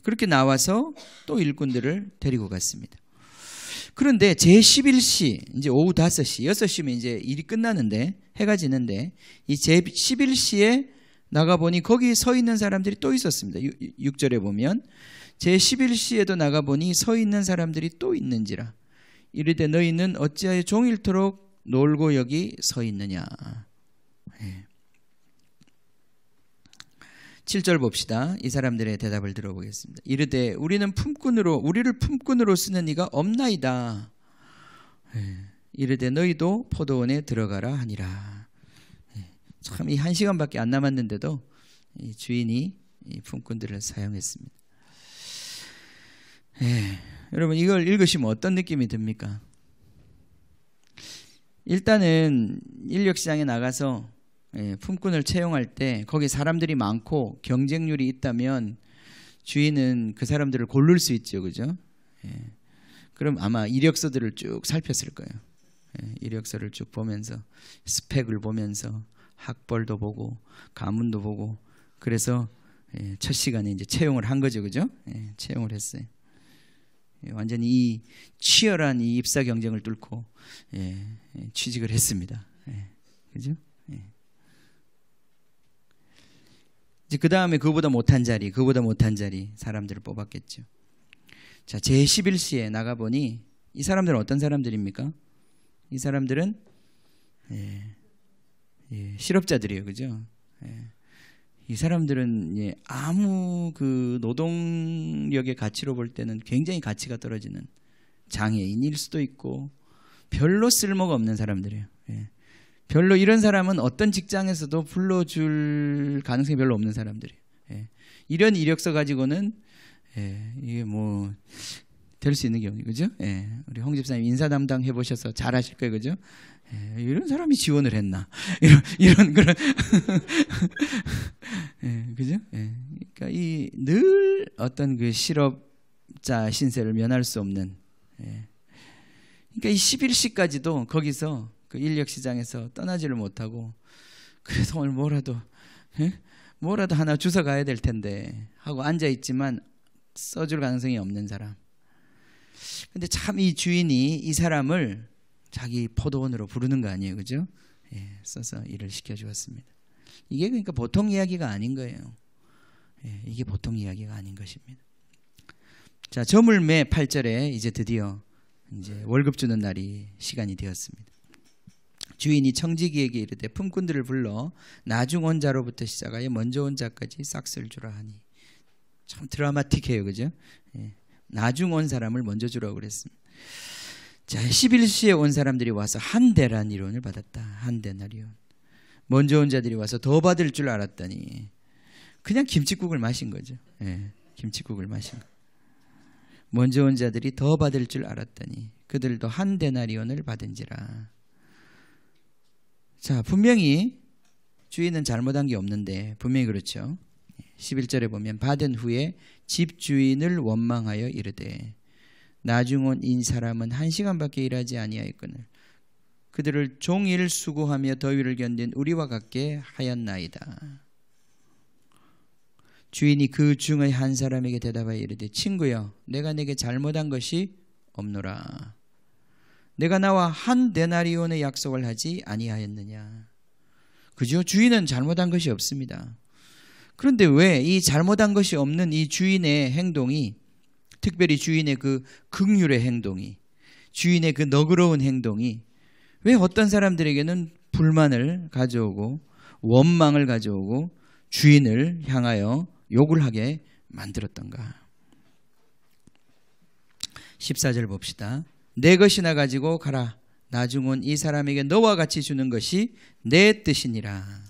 그렇게 나와서 또 일꾼들을 데리고 갔습니다. 그런데 제11시, 이제 오후 5시, 6시면 이제 일이 끝나는데, 해가 지는데, 이 제11시에 나가보니 거기 서 있는 사람들이 또 있었습니다. 6절에 보면, 제11시에도 나가보니 서 있는 사람들이 또 있는지라. 이르되 너희는 어찌하여 종일토록 놀고 여기 서 있느냐. 7절 봅시다. 이 사람들의 대답을 들어보겠습니다. 이르되 우리를 품꾼으로 쓰는 이가 없나이다. 이르되 너희도 포도원에 들어가라 하니라. 참 이 1시간밖에 안 남았는데도 이 주인이 이 품꾼들을 사용했습니다. 여러분 이걸 읽으시면 어떤 느낌이 듭니까? 일단은 인력시장에 나가서 품꾼을 채용할 때 거기 사람들이 많고 경쟁률이 있다면 주인은 그 사람들을 고를 수 있죠, 그죠? 그럼 아마 이력서들을 쭉 살폈을 거예요. 이력서를 쭉 보면서 스펙을 보면서 학벌도 보고 가문도 보고 그래서 첫 시간에 이제 채용을 한 거죠, 그죠? 채용을 했어요. 완전히 이 치열한 이 입사 경쟁을 뚫고 취직을 했습니다. 그죠? 이제 그 다음에 그보다 못한 자리 사람들을 뽑았겠죠. 자, 제11시에 나가보니 이 사람들은 어떤 사람들입니까? 이 사람들은 실업자들이에요, 그죠? 이 사람들은 아무 그 노동력의 가치로 볼 때는 굉장히 가치가 떨어지는 장애인일 수도 있고 별로 쓸모가 없는 사람들이에요. 별로 이런 사람은 어떤 직장에서도 불러줄 가능성이 별로 없는 사람들이에요. 예. 이런 이력서 가지고는 이게 뭐 될 수 있는 게 없는 그죠? 우리 홍 집사님 인사 담당 해보셔서 잘 하실 거예요, 그죠? 이런 사람이 지원을 했나? 이런 그런 그죠? 그러니까 이 늘 어떤 그 실업자 신세를 면할 수 없는. 그러니까 이 11시까지도 거기서 그 인력 시장에서 떠나지를 못하고 그래서 오늘 뭐라도 하나 주워 가야 될 텐데 하고 앉아 있지만 써줄 가능성이 없는 사람. 근데 참 이 주인이 이 사람을 자기 포도원으로 부르는 거 아니에요, 그죠? 써서 일을 시켜주었습니다. 이게 그러니까 보통 이야기가 아닌 거예요. 이게 보통 이야기가 아닌 것입니다. 자, 저물매 8절에 이제 드디어 이제 월급 주는 날이 시간이 되었습니다. 주인이 청지기에게 이르되 품꾼들을 불러 나중 온 자로부터 시작하여 먼저 온 자까지 싹쓸 주라 하니. 참 드라마틱해요, 그죠? 나중 온 사람을 먼저 주라고 그랬습니다. 자, 11시에 온 사람들이 와서 한 데나리온을 받았다. 한 데나리온. 먼저 온 자들이 와서 더 받을 줄 알았더니 그냥 김칫국을 마신 거죠. 김칫국을 마신 거. 먼저 온 자들이 더 받을 줄 알았더니 그들도 한 데나리온을 받은지라. 자, 분명히 주인은 잘못한 게 없는데 분명히 그렇죠. 11절에 보면 받은 후에 집주인을 원망하여 이르되 나중 온 인 사람은 1시간밖에 일하지 아니하였거늘 그들을 종일 수고하며 더위를 견딘 우리와 같게 하였나이다. 주인이 그 중의 한 사람에게 대답하여 이르되 친구여 내가 내게 잘못한 것이 없노라. 내가 나와 한 데나리온의 약속을 하지 아니하였느냐. 그죠? 주인은 잘못한 것이 없습니다. 그런데 왜 이 잘못한 것이 없는 이 주인의 행동이, 특별히 주인의 그 긍휼의 행동이, 주인의 그 너그러운 행동이 왜 어떤 사람들에게는 불만을 가져오고 원망을 가져오고 주인을 향하여 욕을 하게 만들었던가. 14절 봅시다. 내 것이나 가지고 가라. 나중 온 이 사람에게 너와 같이 주는 것이 내 뜻이니라.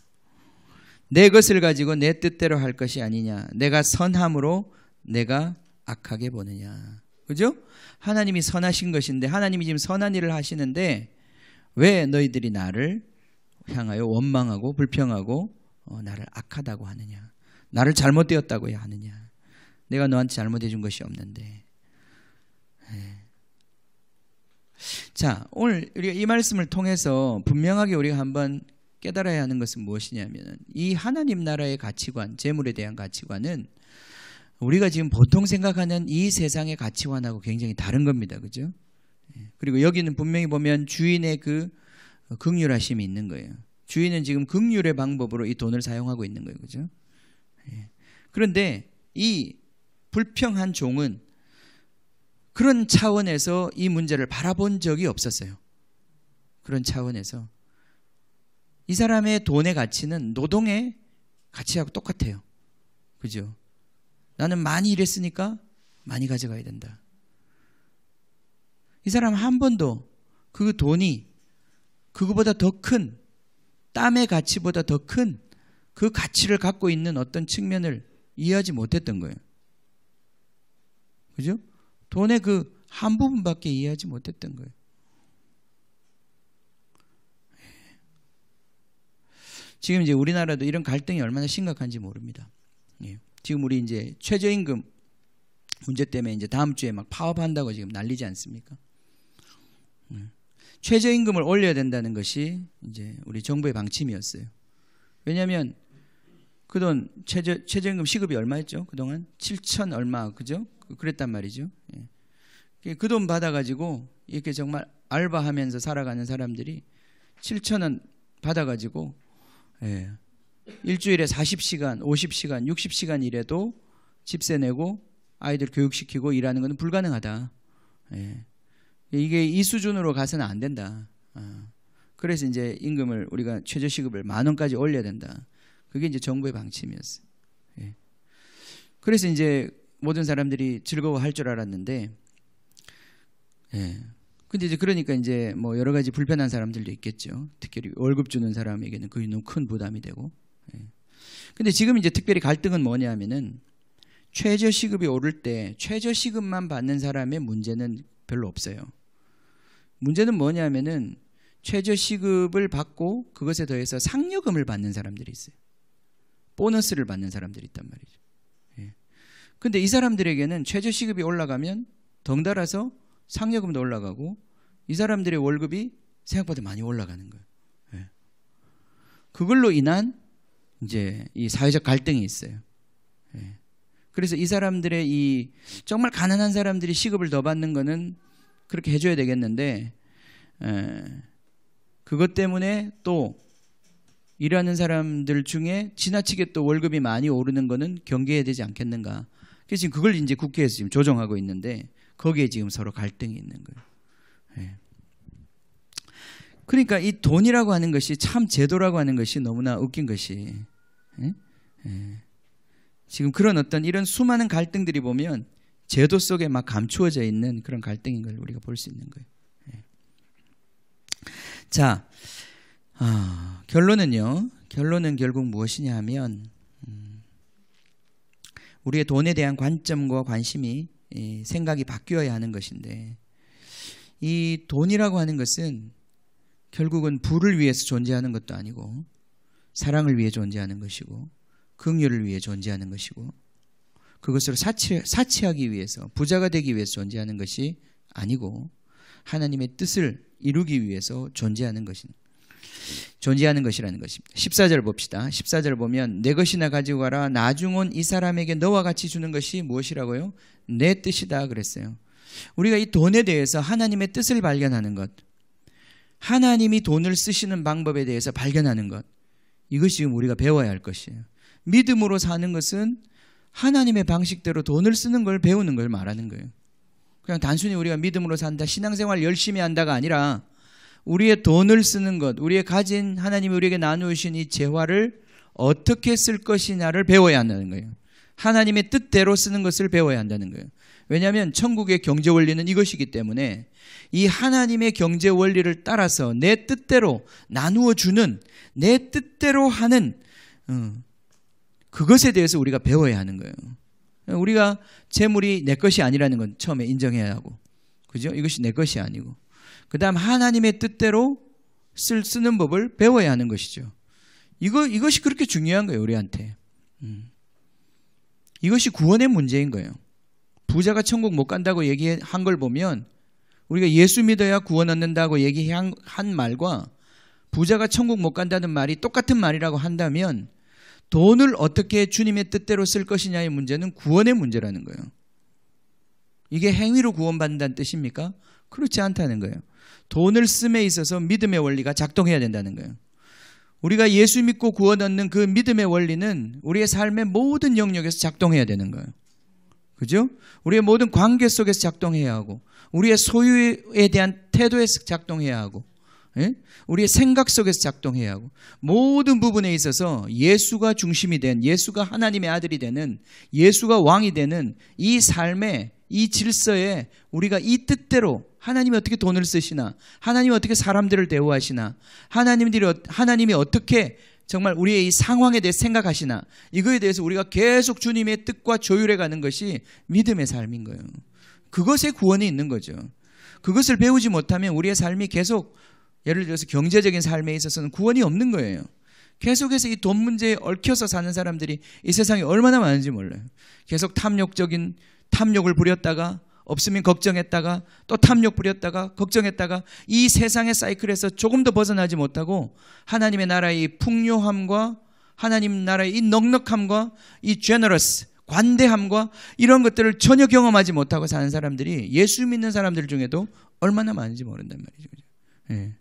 내 것을 가지고 내 뜻대로 할 것이 아니냐. 내가 선함으로 내가 악하게 보느냐. 그죠? 하나님이 선하신 것인데 하나님이 지금 선한 일을 하시는데 왜 너희들이 나를 향하여 원망하고 불평하고 나를 악하다고 하느냐. 나를 잘못되었다고 하느냐. 내가 너한테 잘못해 준 것이 없는데. 자, 오늘 우리가 이 말씀을 통해서 분명하게 우리가 한번 깨달아야 하는 것은 무엇이냐면 이 하나님 나라의 가치관, 재물에 대한 가치관은 우리가 지금 보통 생각하는 이 세상의 가치관하고 굉장히 다른 겁니다. 그죠? 그리고 여기는 분명히 보면 주인의 그 긍휼하심이 있는 거예요. 주인은 지금 긍휼의 방법으로 이 돈을 사용하고 있는 거예요. 그죠? 그런데 이 불평한 종은 그런 차원에서 이 문제를 바라본 적이 없었어요. 그런 차원에서 이 사람의 돈의 가치는 노동의 가치하고 똑같아요. 그죠? 나는 많이 일했으니까 많이 가져가야 된다. 이 사람 한 번도 그 돈이 그거보다 더 큰, 땀의 가치보다 더 큰 그 가치를 갖고 있는 어떤 측면을 이해하지 못했던 거예요. 그죠? 돈의 그 한 부분밖에 이해하지 못했던 거예요. 지금 이제 우리나라도 이런 갈등이 얼마나 심각한지 모릅니다. 지금 우리 이제 최저임금 문제 때문에 이제 다음 주에 막 파업한다고 지금 난리지 않습니까? 최저임금을 올려야 된다는 것이 이제 우리 정부의 방침이었어요. 왜냐하면 그돈 최저임금 시급이 얼마였죠? 그동안 7천 얼마, 그죠? 그랬단 말이죠. 그 돈 받아가지고 이렇게 정말 알바하면서 살아가는 사람들이 7천 원 받아가지고 일주일에 40시간, 50시간, 60시간 일해도 집세 내고 아이들 교육시키고 일하는 건 불가능하다. 이게 이 수준으로 가서는 안 된다. 그래서 이제 임금을 우리가 최저시급을 10,000원까지 올려야 된다. 그게 이제 정부의 방침이었어요. 그래서 이제 모든 사람들이 즐거워할 줄 알았는데 근데 이제 그러니까 이제 뭐 여러 가지 불편한 사람들도 있겠죠. 특별히 월급 주는 사람에게는 그게 너무 큰 부담이 되고. 근데 지금 이제 특별히 갈등은 뭐냐 하면은 최저시급이 오를 때 최저시급만 받는 사람의 문제는 별로 없어요. 문제는 뭐냐 하면은 최저시급을 받고 그것에 더해서 상여금을 받는 사람들이 있어요. 보너스를 받는 사람들이 있단 말이죠. 근데 이 사람들에게는 최저시급이 올라가면 덩달아서 상여금도 올라가고 이 사람들의 월급이 생각보다 많이 올라가는 거예요. 그걸로 인한 이제 이 사회적 갈등이 있어요. 그래서 이 사람들의 이 정말 가난한 사람들이 시급을 더 받는 거는 그렇게 해줘야 되겠는데 그것 때문에 또 일하는 사람들 중에 지나치게 또 월급이 많이 오르는 거는 경계해야 되지 않겠는가. 그래서 지금 그걸 이제 국회에서 지금 조정하고 있는데 거기에 지금 서로 갈등이 있는 거예요. 그러니까 이 돈이라고 하는 것이 참 제도라고 하는 것이 너무나 웃긴 것이 지금 그런 어떤 이런 수많은 갈등들이 보면 제도 속에 막 감추어져 있는 그런 갈등인 걸 우리가 볼 수 있는 거예요. 자, 결론은요. 결론은 결국 무엇이냐 하면 우리의 돈에 대한 관점과 관심이 생각이 바뀌어야 하는 것인데 이 돈이라고 하는 것은 결국은 부를 위해서 존재하는 것도 아니고 사랑을 위해 존재하는 것이고 긍휼을 위해 존재하는 것이고 그것으로 사치하기 위해서 부자가 되기 위해서 존재하는 것이 아니고 하나님의 뜻을 이루기 위해서 존재하는 것이라는 것입니다. 14절 봅시다. 14절 보면 내 것이나 가지고 가라. 나중 온 이 사람에게 너와 같이 주는 것이 무엇이라고요? 내 뜻이다 그랬어요. 우리가 이 돈에 대해서 하나님의 뜻을 발견하는 것, 하나님이 돈을 쓰시는 방법에 대해서 발견하는 것, 이것이 지금 우리가 배워야 할 것이에요. 믿음으로 사는 것은 하나님의 방식대로 돈을 쓰는 걸 배우는 걸 말하는 거예요. 그냥 단순히 우리가 믿음으로 산다, 신앙생활 열심히 한다가 아니라 우리의 돈을 쓰는 것, 우리의 가진 하나님이 우리에게 나누신 이 재화를 어떻게 쓸 것이냐를 배워야 한다는 거예요. 하나님의 뜻대로 쓰는 것을 배워야 한다는 거예요. 왜냐하면 천국의 경제 원리는 이것이기 때문에 이 하나님의 경제 원리를 따라서 내 뜻대로 나누어 주는, 내 뜻대로 하는 그것에 대해서 우리가 배워야 하는 거예요. 우리가 재물이 내 것이 아니라는 건 처음에 인정해야 하고, 그죠? 이것이 내 것이 아니고, 그 다음 하나님의 뜻대로 쓰는 법을 배워야 하는 것이죠. 이것이 그렇게 중요한 거예요, 우리한테. 이것이 구원의 문제인 거예요. 부자가 천국 못 간다고 얘기한 걸 보면 우리가 예수 믿어야 구원 얻는다고 얘기한 말과 부자가 천국 못 간다는 말이 똑같은 말이라고 한다면 돈을 어떻게 주님의 뜻대로 쓸 것이냐의 문제는 구원의 문제라는 거예요. 이게 행위로 구원받는다는 뜻입니까? 그렇지 않다는 거예요. 돈을 씀에 있어서 믿음의 원리가 작동해야 된다는 거예요. 우리가 예수 믿고 구원 얻는 그 믿음의 원리는 우리의 삶의 모든 영역에서 작동해야 되는 거예요. 그죠? 우리의 모든 관계 속에서 작동해야 하고, 우리의 소유에 대한 태도에서 작동해야 하고, 우리의 생각 속에서 작동해야 하고, 모든 부분에 있어서 예수가 중심이 된, 예수가 하나님의 아들이 되는, 예수가 왕이 되는 이 삶의 이 질서에 우리가 이 뜻대로 하나님이 어떻게 돈을 쓰시나, 하나님이 어떻게 사람들을 대우하시나, 하나님이 어떻게 정말 우리의 이 상황에 대해 생각하시나, 이거에 대해서 우리가 계속 주님의 뜻과 조율해 가는 것이 믿음의 삶인 거예요. 그것에 구원이 있는 거죠. 그것을 배우지 못하면 우리의 삶이 계속, 예를 들어서 경제적인 삶에 있어서는 구원이 없는 거예요. 계속해서 이 돈 문제에 얽혀서 사는 사람들이 이 세상에 얼마나 많은지 몰라요. 계속 탐욕을 부렸다가 없으면 걱정했다가 또 탐욕 부렸다가 걱정했다가 이 세상의 사이클에서 조금도 벗어나지 못하고 하나님의 나라의 이 풍요함과 하나님 나라의 이 넉넉함과 이 generous, 관대함과 이런 것들을 전혀 경험하지 못하고 사는 사람들이 예수 믿는 사람들 중에도 얼마나 많은지 모른단 말이죠. 예.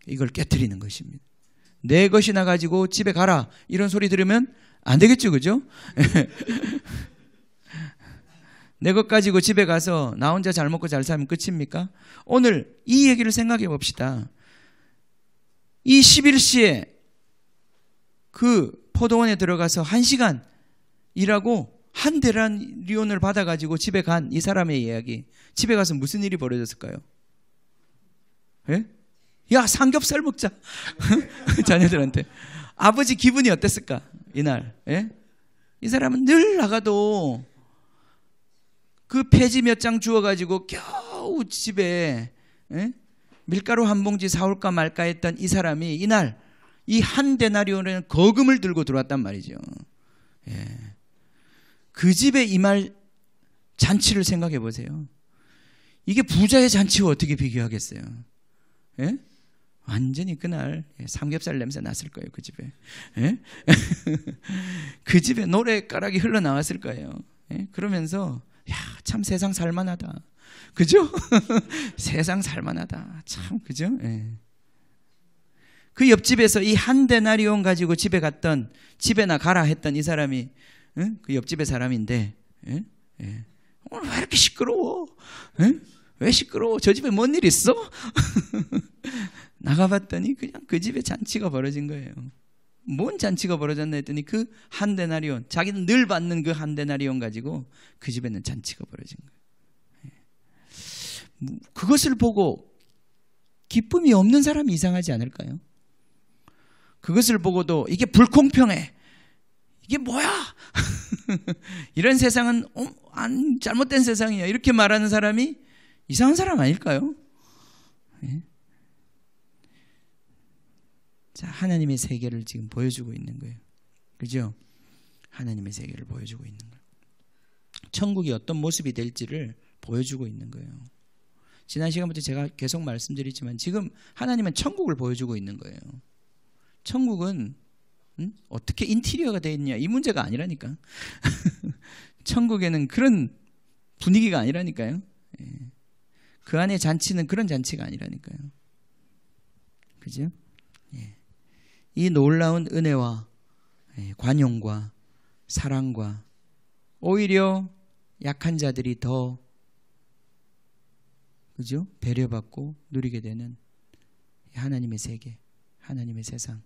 이걸 깨트리는 것입니다. 내 것이나 가지고 집에 가라 이런 소리 들으면 안 되겠죠, 그죠? 내 것 가지고 집에 가서 나 혼자 잘 먹고 잘 살면 끝입니까? 오늘 이 얘기를 생각해 봅시다. 이 11시에 그 포도원에 들어가서 1시간 일하고 한 데나리온을 받아가지고 집에 간 이 사람의 이야기. 집에 가서 무슨 일이 벌어졌을까요? 예? 야, 삼겹살 먹자. 자녀들한테. 아버지 기분이 어땠을까? 이날. 예? 이 사람은 늘 나가도 그 폐지 몇 장 주워가지고 겨우 집에 밀가루 한 봉지 사올까 말까 했던 이 사람이 이날 이 한 데나리온에는 거금을 들고 들어왔단 말이죠. 예. 그 집에 임할 잔치를 생각해 보세요. 이게 부자의 잔치와 어떻게 비교하겠어요? 예? 완전히 그날 삼겹살 냄새 났을 거예요. 그 집에. 예? 그 집에 노래가락이 흘러나왔을 거예요. 예? 그러면서 야, 참 세상 살만하다. 그죠? 세상 살만하다. 참, 그죠? 예. 그 옆집에서 이 한 데나리온 가지고 집에 갔던, 집에나 가라 했던 이 사람이, 그 옆집의 사람인데, 오늘 왜 이렇게 시끄러워? 왜 시끄러워? 저 집에 뭔 일 있어? 나가봤더니 그냥 그 집에 잔치가 벌어진 거예요. 뭔 잔치가 벌어졌나 했더니 그 한 데나리온, 자기는 늘 받는 그 한 데나리온 가지고 그 집에는 잔치가 벌어진 거예요. 그것을 보고 기쁨이 없는 사람이 이상하지 않을까요? 그것을 보고도 이게 불공평해. 이게 뭐야? 이런 세상은 잘못된 세상이야. 이렇게 말하는 사람이 이상한 사람 아닐까요? 자, 하나님의 세계를 지금 보여주고 있는 거예요. 그죠? 하나님의 세계를 보여주고 있는 거예요. 천국이 어떤 모습이 될지를 보여주고 있는 거예요. 지난 시간부터 제가 계속 말씀드리지만 지금 하나님은 천국을 보여주고 있는 거예요. 천국은 어떻게 인테리어가 되어 있냐 이 문제가 아니라니까. 천국에는 그런 분위기가 아니라니까요. 그 안에 잔치는 그런 잔치가 아니라니까요. 그죠? 이 놀라운 은혜와 관용과 사랑과 오히려 약한 자들이 더 그죠? 배려받고 누리게 되는 하나님의 세계, 하나님의 세상.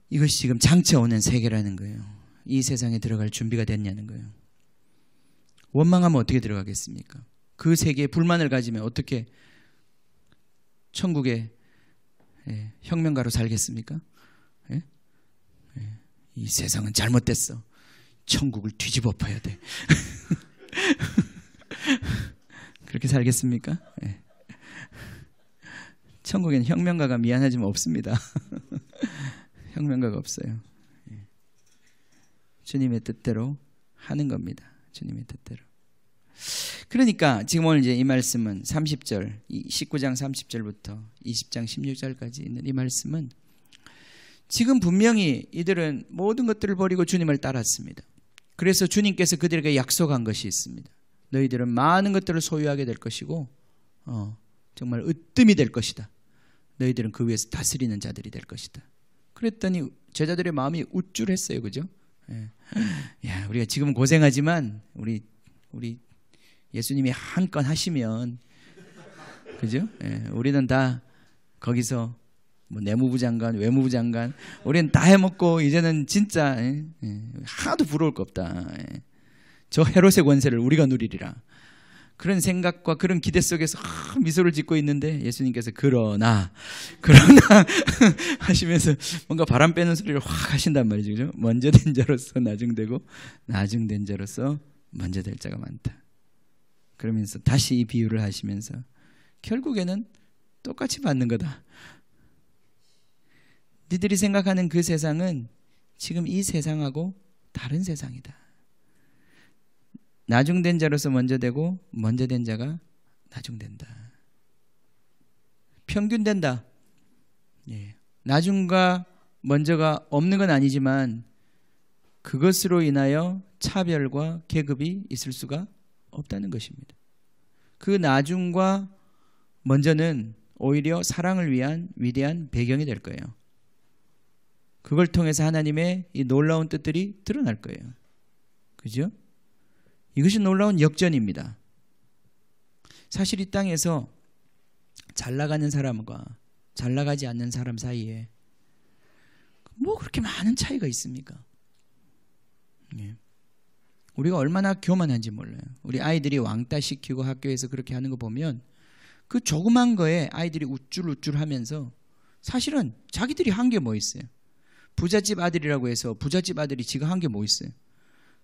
이것이 지금 장차 오는 세계라는 거예요. 이 세상에 들어갈 준비가 됐냐는 거예요. 원망하면 어떻게 들어가겠습니까? 그 세계에 불만을 가지면 어떻게 천국에 혁명가로 살겠습니까? 이 세상은 잘못됐어. 천국을 뒤집어 엎어야 돼. 그렇게 살겠습니까? 천국에는 혁명가가 미안하지만 없습니다. 혁명가가 없어요. 주님의 뜻대로 하는 겁니다. 주님의 뜻대로. 그러니까 지금 오늘 이제 이 말씀은 30절, 19장 30절부터 20장 16절까지 있는 이 말씀은 지금 분명히 이들은 모든 것들을 버리고 주님을 따랐습니다. 그래서 주님께서 그들에게 약속한 것이 있습니다. 너희들은 많은 것들을 소유하게 될 것이고 정말 으뜸이 될 것이다. 너희들은 그 위에서 다스리는 자들이 될 것이다. 그랬더니 제자들의 마음이 우쭐했어요. 그죠? 야, 우리가 지금 고생하지만 우리 예수님이 한 건 하시면 그죠? 우리는 다 거기서 뭐 내무부 장관, 외무부 장관 우리는 다 해먹고 이제는 진짜 하나도 부러울 거 없다. 저 헤롯의 권세를 우리가 누리리라. 그런 생각과 그런 기대 속에서 미소를 짓고 있는데 예수님께서 그러나 하시면서 뭔가 바람 빼는 소리를 확 하신단 말이죠. 그죠? 먼저 된 자로서 나중되고 나중된 자로서 먼저 될 자가 많다. 그러면서 다시 이 비유를 하시면서 결국에는 똑같이 받는 거다. 니들이 생각하는 그 세상은 지금 이 세상하고 다른 세상이다. 나중된 자로서 먼저 되고 먼저 된 자가 나중된다. 평균된다. 나중과 먼저가 없는 건 아니지만 그것으로 인하여 차별과 계급이 있을 수가 없다는 것입니다. 그 나중과 먼저는 오히려 사랑을 위한 위대한 배경이 될 거예요. 그걸 통해서 하나님의 이 놀라운 뜻들이 드러날 거예요. 그죠? 이것이 놀라운 역전입니다. 사실 이 땅에서 잘 나가는 사람과 잘 나가지 않는 사람 사이에 뭐 그렇게 많은 차이가 있습니까? 우리가 얼마나 교만한지 몰라요. 우리 아이들이 왕따 시키고 학교에서 그렇게 하는 거 보면 그 조그만 거에 아이들이 우쭐우쭐 하면서 사실은 자기들이 한 게 뭐 있어요. 부잣집 아들이라고 해서 부잣집 아들이 지가 한 게 뭐 있어요.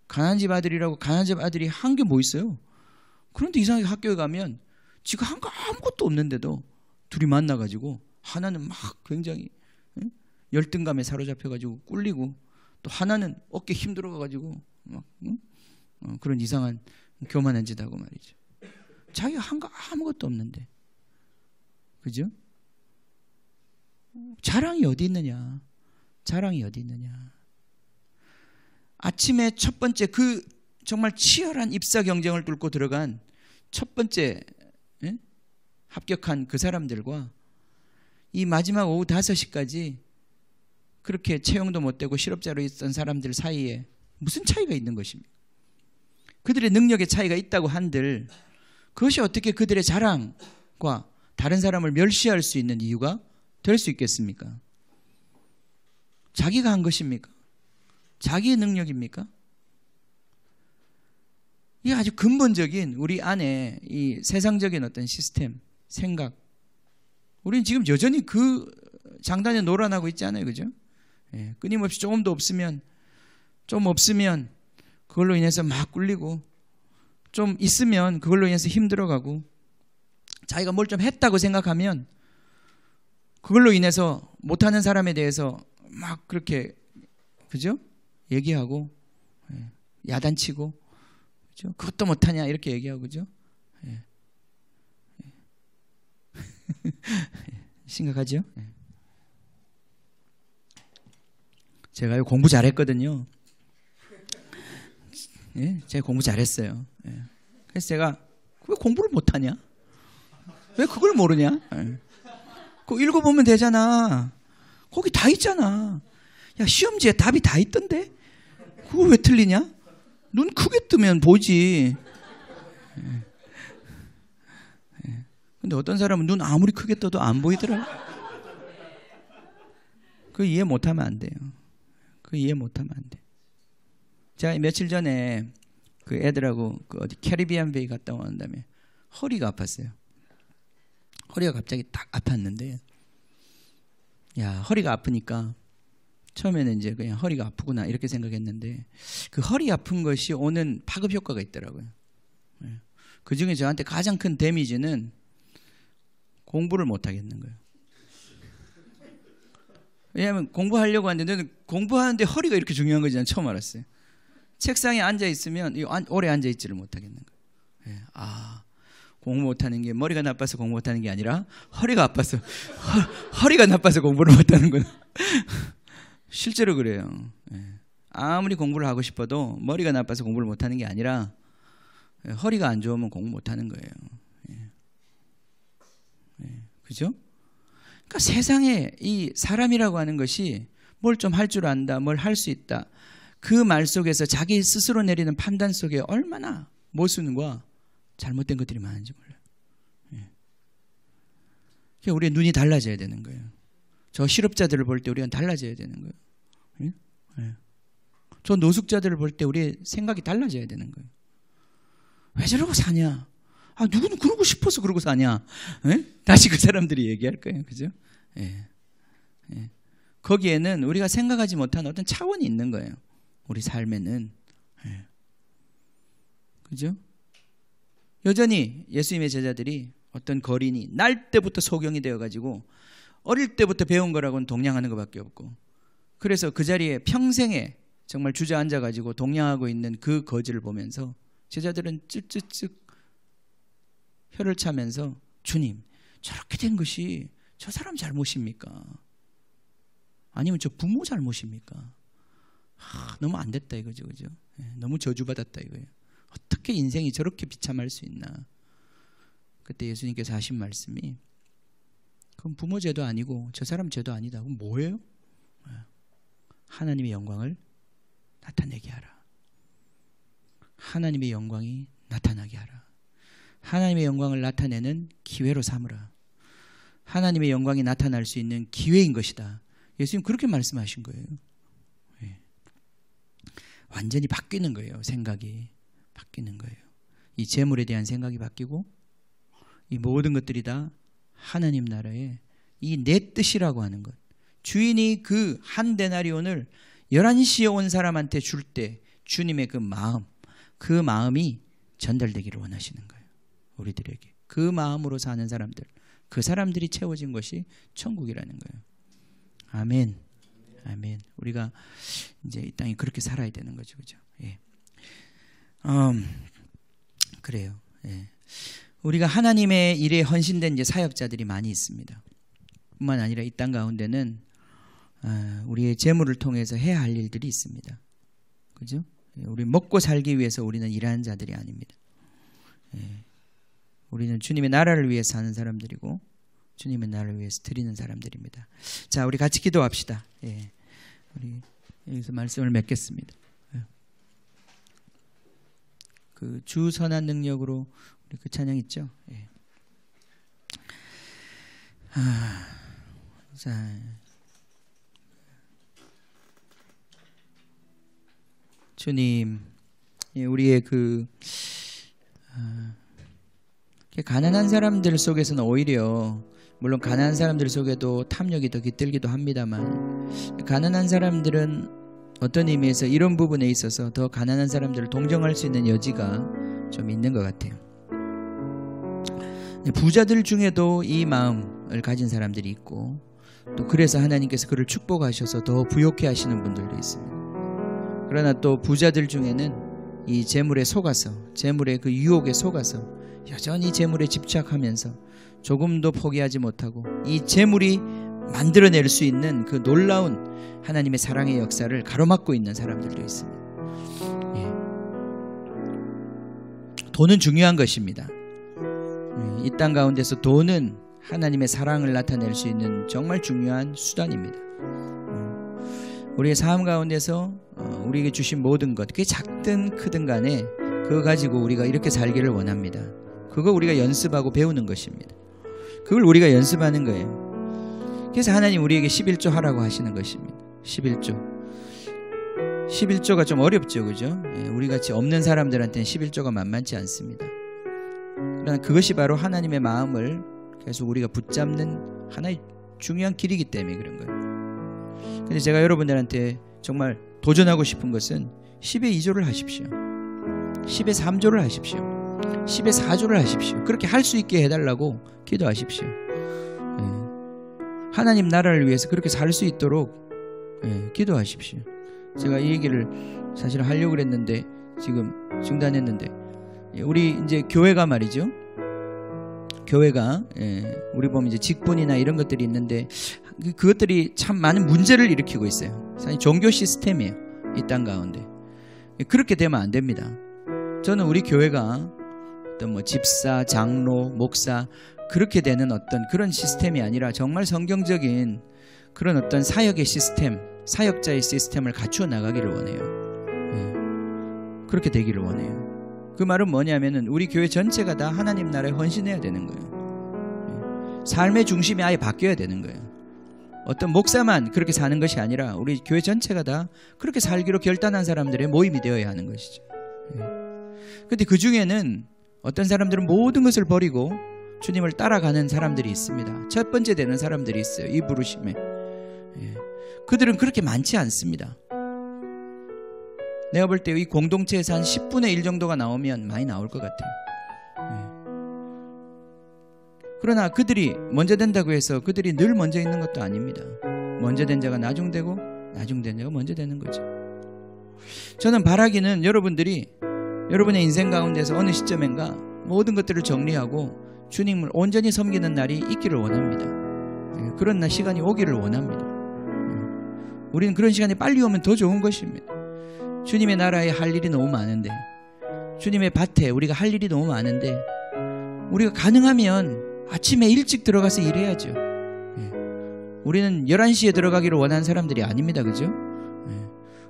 가난한 집 아들이라고 가난한 집 아들이 한 게 뭐 있어요. 그런데 이상하게 학교에 가면 지가 한 거 아무것도 없는데도 둘이 만나가지고 하나는 막 굉장히 열등감에 사로잡혀가지고 꿀리고 또 하나는 어깨 힘들어가지고 막 그런 이상한 교만한 짓 하고 말이죠. 자기가 한 거 아무것도 없는데, 그죠? 자랑이 어디 있느냐? 자랑이 어디 있느냐? 아침에 첫 번째 그 정말 치열한 입사 경쟁을 뚫고 들어간 첫 번째 합격한 그 사람들과 이 마지막 오후 5시까지 그렇게 채용도 못 되고 실업자로 있던 사람들 사이에 무슨 차이가 있는 것입니까? 그들의 능력의 차이가 있다고 한들 그것이 어떻게 그들의 자랑과 다른 사람을 멸시할 수 있는 이유가 될 수 있겠습니까? 자기가 한 것입니까? 자기의 능력입니까? 이게 아주 근본적인 우리 안에 이 세상적인 어떤 시스템, 생각, 우리는 지금 여전히 그 장단에 놀아나고 있지 않아요, 그죠? 예, 끊임없이 좀 없으면 그걸로 인해서 막 꿀리고, 좀 있으면 그걸로 인해서 힘들어가고, 자기가 뭘 좀 했다고 생각하면 그걸로 인해서 못하는 사람에 대해서 막 그렇게, 그죠? 얘기하고, 야단치고, 그죠? 그것도 못하냐 이렇게 얘기하고, 그죠? 예. 심각하죠? 제가 공부 잘했거든요. 예, 제가 공부 잘했어요. 예. 그래서 제가 왜 공부를 못하냐? 왜 그걸 모르냐? 예. 그거 읽어보면 되잖아. 거기 다 있잖아. 야, 시험지에 답이 다 있던데? 그거 왜 틀리냐? 눈 크게 뜨면 보지. 예. 예. 근데 어떤 사람은 눈 아무리 크게 떠도 안 보이더라고. 그거 이해 못하면 안 돼요. 그거 이해 못하면 안 돼. 제가 며칠 전에 그 애들하고 그 어디 캐리비안 베이 갔다 오는 다음에 허리가 아팠어요. 허리가 갑자기 딱 아팠는데, 야, 허리가 아프니까 처음에는 이제 그냥 허리가 아프구나 이렇게 생각했는데 그 허리 아픈 것이 오는 파급 효과가 있더라고요. 그 중에 저한테 가장 큰 데미지는 공부를 못 하겠는 거예요. 왜냐하면 공부하려고 하는데 공부하는데 허리가 이렇게 중요한 건지 난 처음 알았어요. 책상에 앉아 있으면 오래 앉아 있지를 못하겠는 거예요. 아, 공부 못하는 게 머리가 나빠서 공부 못하는 게 아니라 허리가 아파서 허리가 나빠서 공부를 못하는구나. 실제로 그래요. 아무리 공부를 하고 싶어도 머리가 나빠서 공부를 못하는 게 아니라 허리가 안 좋으면 공부 못하는 거예요. 그죠? 그러니까 세상에 이 사람이라고 하는 것이 뭘 좀 할 줄 안다, 뭘 할 수 있다, 그 말 속에서 자기 스스로 내리는 판단 속에 얼마나 모순과 잘못된 것들이 많은지 몰라요. 그러니까 우리의 눈이 달라져야 되는 거예요. 저 실업자들을 볼 때 우리가 달라져야 되는 거예요. 저 노숙자들을 볼 때 우리의 생각이 달라져야 되는 거예요. 왜 저러고 사냐? 아, 누구는 그러고 싶어서 그러고 사냐? 다시 그 사람들이 얘기할 거예요. 그죠? 거기에는 우리가 생각하지 못한 어떤 차원이 있는 거예요. 우리 삶에는. 그죠? 여전히 예수님의 제자들이 어떤 거린이 날 때부터 소경이 되어가지고 어릴 때부터 배운 거라고는 동냥하는 것밖에 없고, 그래서 그 자리에 평생에 정말 주저앉아가지고 동냥하고 있는 그 거지를 보면서 제자들은 쯧쯧쯧 혀를 차면서, 주님, 저렇게 된 것이 저 사람 잘못입니까? 아니면 저 부모 잘못입니까? 너무 안 됐다 이거죠, 그죠? 너무 저주받았다 이거예요. 어떻게 인생이 저렇게 비참할 수 있나? 그때 예수님께서 하신 말씀이, 그건 부모 죄도 아니고 저 사람 죄도 아니다. 그럼 뭐예요? 하나님의 영광을 나타내게 하라. 하나님의 영광이 나타나게 하라. 하나님의 영광을 나타내는 기회로 삼으라. 하나님의 영광이 나타날 수 있는 기회인 것이다. 예수님 그렇게 말씀하신 거예요. 완전히 바뀌는 거예요. 생각이 바뀌는 거예요. 이 재물에 대한 생각이 바뀌고 이 모든 것들이 다 하나님 나라의 이 내 뜻이라고 하는 것. 주인이 그 한 데나리온을 11시에 온 사람한테 줄 때 주님의 그 마음이 전달되기를 원하시는 거예요. 우리들에게. 그 마음으로 사는 사람들, 그 사람들이 채워진 것이 천국이라는 거예요. 아멘. 아멘. 우리가 이제 이 땅에 그렇게 살아야 되는 거죠. 그죠? 예. 그래요. 예. 우리가 하나님의 일에 헌신된 이제 사역자들이 많이 있습니다. 뿐만 아니라 이 땅 가운데는 우리의 재물을 통해서 해야 할 일들이 있습니다. 그죠? 우리 먹고 살기 위해서 우리는 일하는 자들이 아닙니다. 우리는 주님의 나라를 위해서 사는 사람들이고 주님의 나라를 위해서 드리는 사람들입니다. 자, 우리 같이 기도합시다. 예. 우리 여기서 말씀을 맺겠습니다. 그 주 선한 능력으로 우리 그 찬양 있죠? 예. 자, 주님, 우리의 그 가난한 사람들 속에서는 오히려 물론 가난한 사람들 속에도 탐욕이 더 깃들기도 합니다만 가난한 사람들은 어떤 의미에서 이런 부분에 있어서 더 가난한 사람들을 동정할 수 있는 여지가 좀 있는 것 같아요. 부자들 중에도 이 마음을 가진 사람들이 있고 또 그래서 하나님께서 그를 축복하셔서 더 부욕해 하시는 분들도 있습니다. 그러나 또 부자들 중에는 이 재물에 속아서 재물의 그 유혹에 속아서 여전히 재물에 집착하면서 조금도 포기하지 못하고 이 재물이 만들어낼 수 있는 그 놀라운 하나님의 사랑의 역사를 가로막고 있는 사람들도 있습니다. 예. 돈은 중요한 것입니다. 이 땅 가운데서 돈은 하나님의 사랑을 나타낼 수 있는 정말 중요한 수단입니다. 우리의 삶 가운데서 우리에게 주신 모든 것, 그게 작든 크든 간에 그거 가지고 우리가 이렇게 살기를 원합니다. 그거 우리가 연습하고 배우는 것입니다. 그걸 우리가 연습하는 거예요. 그래서 하나님 우리에게 11조 하라고 하시는 것입니다. 11조가 좀 어렵죠, 그죠? 우리같이 없는 사람들한테는 11조가 만만치 않습니다. 그러나 그것이 바로 하나님의 마음을 계속 우리가 붙잡는 하나의 중요한 길이기 때문에 그런 거예요. 근데 제가 여러분들한테 정말 도전하고 싶은 것은 10의 2조를 하십시오. 10의 3조를 하십시오. 10의 4조를 하십시오. 그렇게 할 수 있게 해달라고 기도하십시오. 하나님 나라를 위해서 그렇게 살 수 있도록 기도하십시오. 제가 이 얘기를 사실 하려고 그랬는데 지금 중단했는데 우리 이제 교회가 말이죠. 교회가 우리 보면 이제 직분이나 이런 것들이 있는데 그것들이 참 많은 문제를 일으키고 있어요. 사실 종교 시스템이에요. 이 땅 가운데. 그렇게 되면 안 됩니다. 저는 우리 교회가 어떤 뭐 집사, 장로, 목사 그렇게 되는 어떤 그런 시스템이 아니라 정말 성경적인 그런 어떤 사역의 시스템, 사역자의 시스템을 갖추어 나가기를 원해요. 그렇게 되기를 원해요. 그 말은 뭐냐면은 우리 교회 전체가 다 하나님 나라에 헌신해야 되는 거예요. 삶의 중심이 아예 바뀌어야 되는 거예요. 어떤 목사만 그렇게 사는 것이 아니라 우리 교회 전체가 다 그렇게 살기로 결단한 사람들의 모임이 되어야 하는 것이죠. 그런데 그 중에는 어떤 사람들은 모든 것을 버리고 주님을 따라가는 사람들이 있습니다. 첫 번째 되는 사람들이 있어요. 이 부르심에. 그들은 그렇게 많지 않습니다. 내가 볼 때 이 공동체에서 한 10분의 1 정도가 나오면 많이 나올 것 같아요. 그러나 그들이 먼저 된다고 해서 그들이 늘 먼저 있는 것도 아닙니다. 먼저 된 자가 나중되고 나중된 자가 먼저 되는 거죠. 저는 바라기는 여러분들이 여러분의 인생 가운데서 어느 시점인가 모든 것들을 정리하고 주님을 온전히 섬기는 날이 있기를 원합니다. 그런 날 시간이 오기를 원합니다. 우리는 그런 시간이 빨리 오면 더 좋은 것입니다. 주님의 나라에 할 일이 너무 많은데 주님의 밭에 우리가 할 일이 너무 많은데 우리가 가능하면 아침에 일찍 들어가서 일해야죠. 우리는 11시에 들어가기를 원하는 사람들이 아닙니다. 그죠?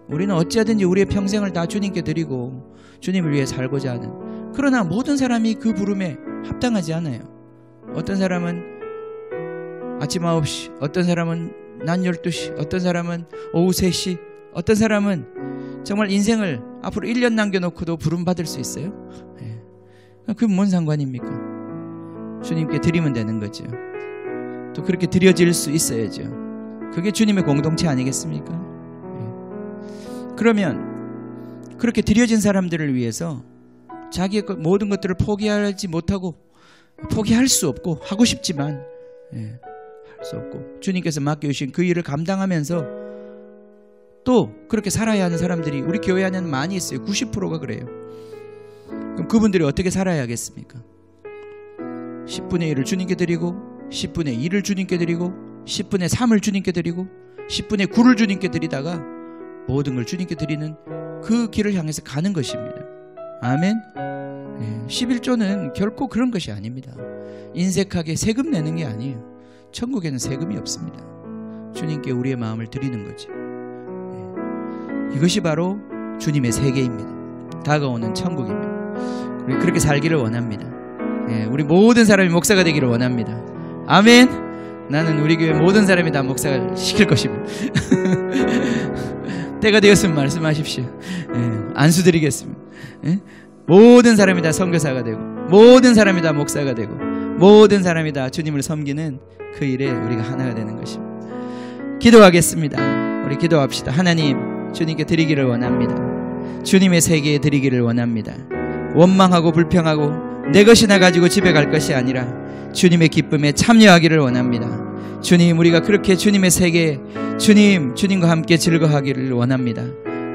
우리는 어찌하든지 우리의 평생을 다 주님께 드리고 주님을 위해 살고자 하는, 그러나 모든 사람이 그 부름에 합당하지 않아요. 어떤 사람은 아침 9시, 어떤 사람은 낮 12시, 어떤 사람은 오후 3시, 어떤 사람은 정말 인생을 앞으로 1년 남겨놓고도 부름받을 수 있어요? 예. 그게 뭔 상관입니까? 주님께 드리면 되는 거죠. 또 그렇게 드려질 수 있어야죠. 그게 주님의 공동체 아니겠습니까? 예. 그러면 그렇게 드려진 사람들을 위해서 자기의 모든 것들을 포기하지 못하고, 포기할 수 없고, 하고 싶지만 할 수 없고, 주님께서 맡겨주신 그 일을 감당하면서 또 그렇게 살아야 하는 사람들이 우리 교회 안에는 많이 있어요. 90%가 그래요. 그럼 그분들이 어떻게 살아야 하겠습니까? 10분의 1을 주님께 드리고, 10분의 2를 주님께 드리고, 10분의 3을 주님께 드리고, 10분의 9를 주님께 드리다가 모든 걸 주님께 드리는 그 길을 향해서 가는 것입니다. 아멘. 11조는 결코 그런 것이 아닙니다. 인색하게 세금 내는 게 아니에요. 천국에는 세금이 없습니다. 주님께 우리의 마음을 드리는 거죠. 이것이 바로 주님의 세계입니다. 다가오는 천국입니다. 우리 그렇게 살기를 원합니다. 우리 모든 사람이 목사가 되기를 원합니다. 아멘. 나는 우리 교회 모든 사람이 다 목사가 시킬 것입니다. 때가 되었으면 말씀하십시오. 안수 드리겠습니다. 모든 사람이 다 선교사가 되고, 모든 사람이 다 목사가 되고, 모든 사람이 다 주님을 섬기는 그 일에 우리가 하나가 되는 것입니다. 기도하겠습니다. 우리 기도합시다. 하나님, 주님께 드리기를 원합니다. 주님의 세계에 드리기를 원합니다. 원망하고 불평하고 내 것이나 가지고 집에 갈 것이 아니라 주님의 기쁨에 참여하기를 원합니다. 주님, 우리가 그렇게 주님의 세계에 주님과 함께 즐거워하기를 원합니다.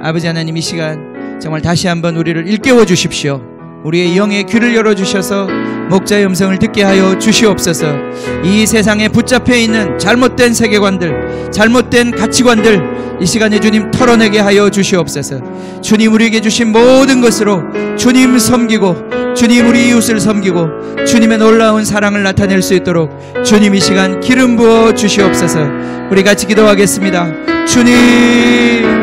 아버지 하나님, 이 시간 정말 다시 한번 우리를 일깨워 주십시오. 우리의 영의 귀를 열어주셔서 목자의 음성을 듣게 하여 주시옵소서. 이 세상에 붙잡혀 있는 잘못된 세계관들, 잘못된 가치관들 이 시간에 주님 털어내게 하여 주시옵소서. 주님, 우리에게 주신 모든 것으로 주님 섬기고, 주님 우리 이웃을 섬기고 주님의 놀라운 사랑을 나타낼 수 있도록 주님 이 시간 기름 부어 주시옵소서. 우리 같이 기도하겠습니다. 주님,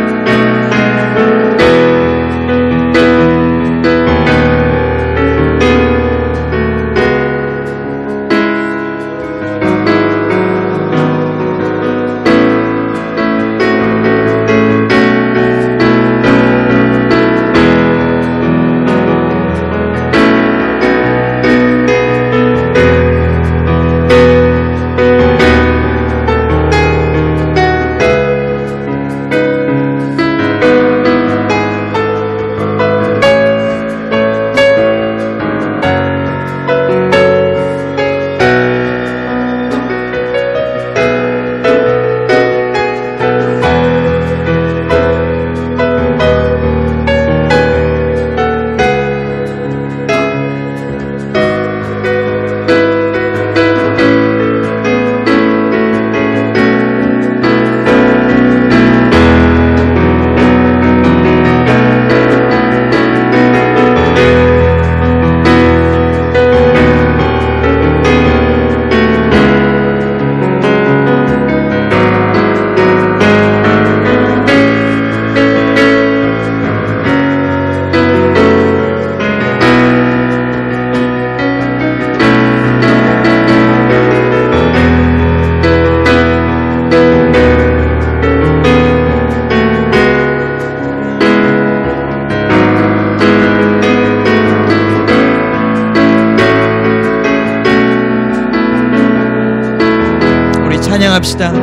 찬양합시다.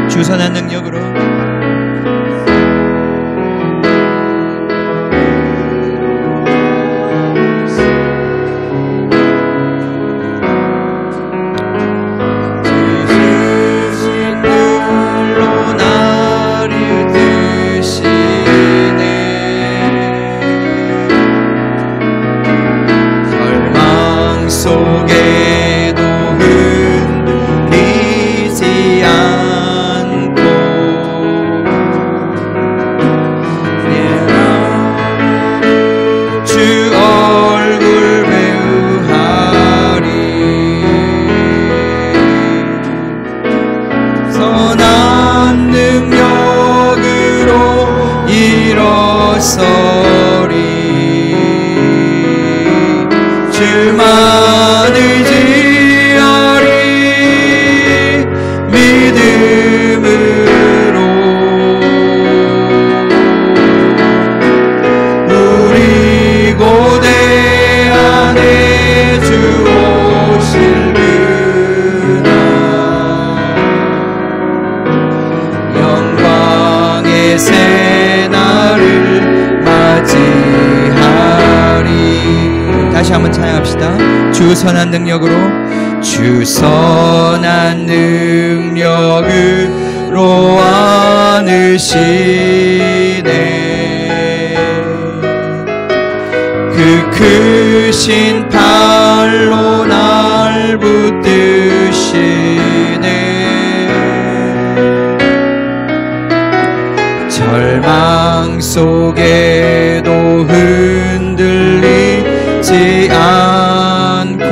주선한 능력으로 새날을 맞이하리. 다시 한번 찬양합시다. 주 선한 능력으로, 주 선한 능력으로 안으시네. 그 크신 팔로 날 붙드시네. 절망 속에도 흔들리지 않고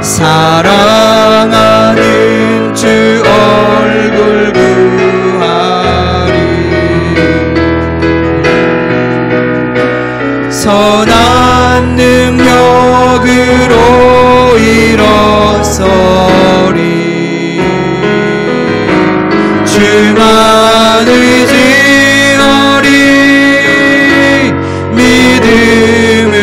사랑하는 주 얼굴 선한 능력으로 일어서리. 주만 의지하리. 믿음으로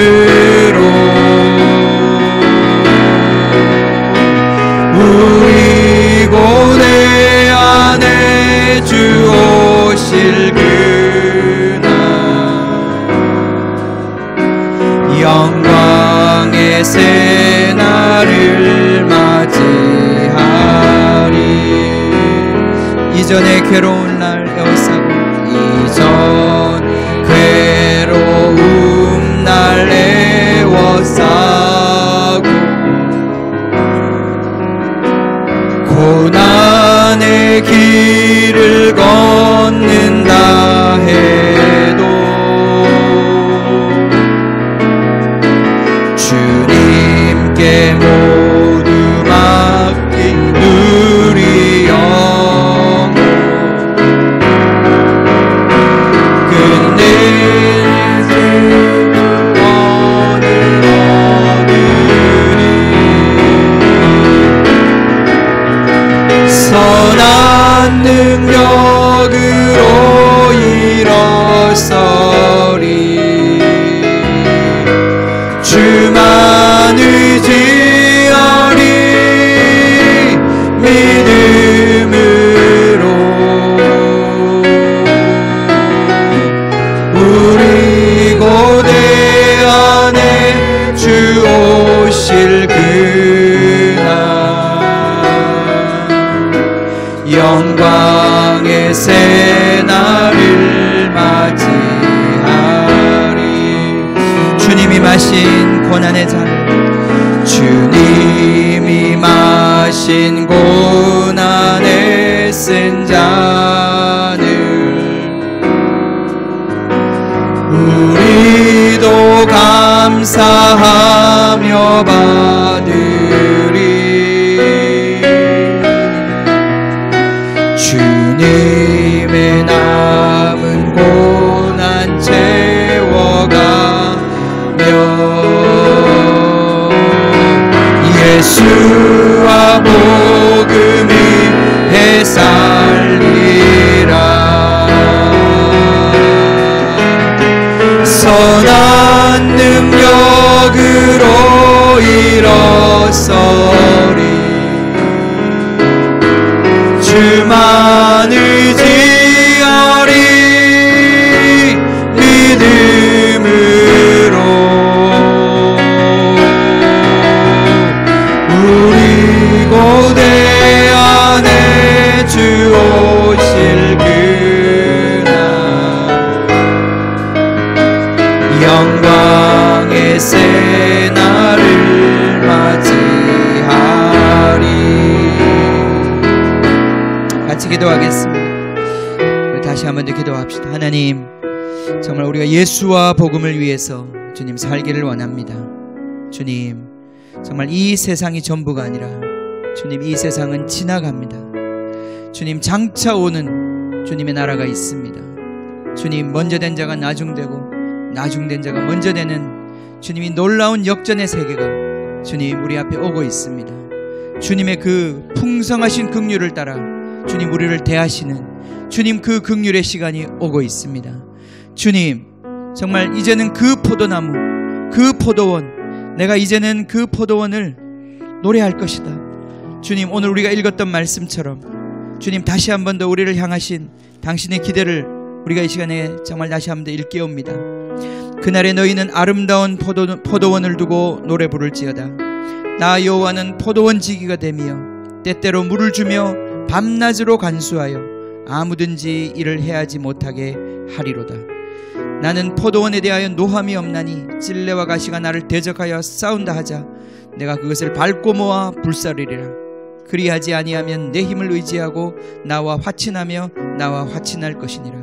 우리 고뇌 안에 주 오실 영광의 새날을 맞이하리. 이전의 괴로운 날 에워싸고, 이전 괴로움 날 에워싸고 고난의 길을 걷는다 해도 주님께 모두 맡긴 우리 영혼 끝내 구원을 얻으리. 선한 능력으로 일어서리. 주만 의지하리. 믿음으로 우리 고뇌 안에 주 오실 그날 영광의 새날을 맞이하리. 주님이 마신 고난의 잔, 주님이 마신 고난의 쓴 잔을 우리도 감사하며 받으리. 주님의 남은 고난 예수와 복음이 해살리라. 선한 능력으로 일어서리. 주만 의지하리. 믿음으로 우리 고뇌 안에 주 오실 그날 영광의 새날을 맞이하리. 같이 기도하겠습니다. 우리 다시 한 번 더 기도합시다. 하나님, 정말 우리가 예수와 복음을 위해서 주님 살기를 원합니다. 주님, 정말 이 세상이 전부가 아니라 주님, 이 세상은 지나갑니다. 주님, 장차 오는 주님의 나라가 있습니다. 주님, 먼저 된 자가 나중되고 나중된 자가 먼저 되는 주님이 놀라운 역전의 세계가 주님 우리 앞에 오고 있습니다. 주님의 그 풍성하신 긍휼을 따라 주님 우리를 대하시는 주님 그 긍휼의 시간이 오고 있습니다. 주님, 정말 이제는 그 포도나무, 그 포도원, 내가 이제는 그 포도원을 노래할 것이다. 주님, 오늘 우리가 읽었던 말씀처럼 주님, 다시 한 번 더 우리를 향하신 당신의 기대를 우리가 이 시간에 정말 다시 한 번 더 일깨웁니다. 그날에 너희는 아름다운 포도원을 두고 노래 부를지어다. 나 여호와는 포도원 지기가 되며 때때로 물을 주며 밤낮으로 간수하여 아무든지 일을 해하지 못하게 하리로다. 나는 포도원에 대하여 노함이 없나니 찔레와 가시가 나를 대적하여 싸운다 하자 내가 그것을 밟고 모아 불사르리라. 그리하지 아니하면 내 힘을 의지하고 나와 화친하며 나와 화친할 것이니라.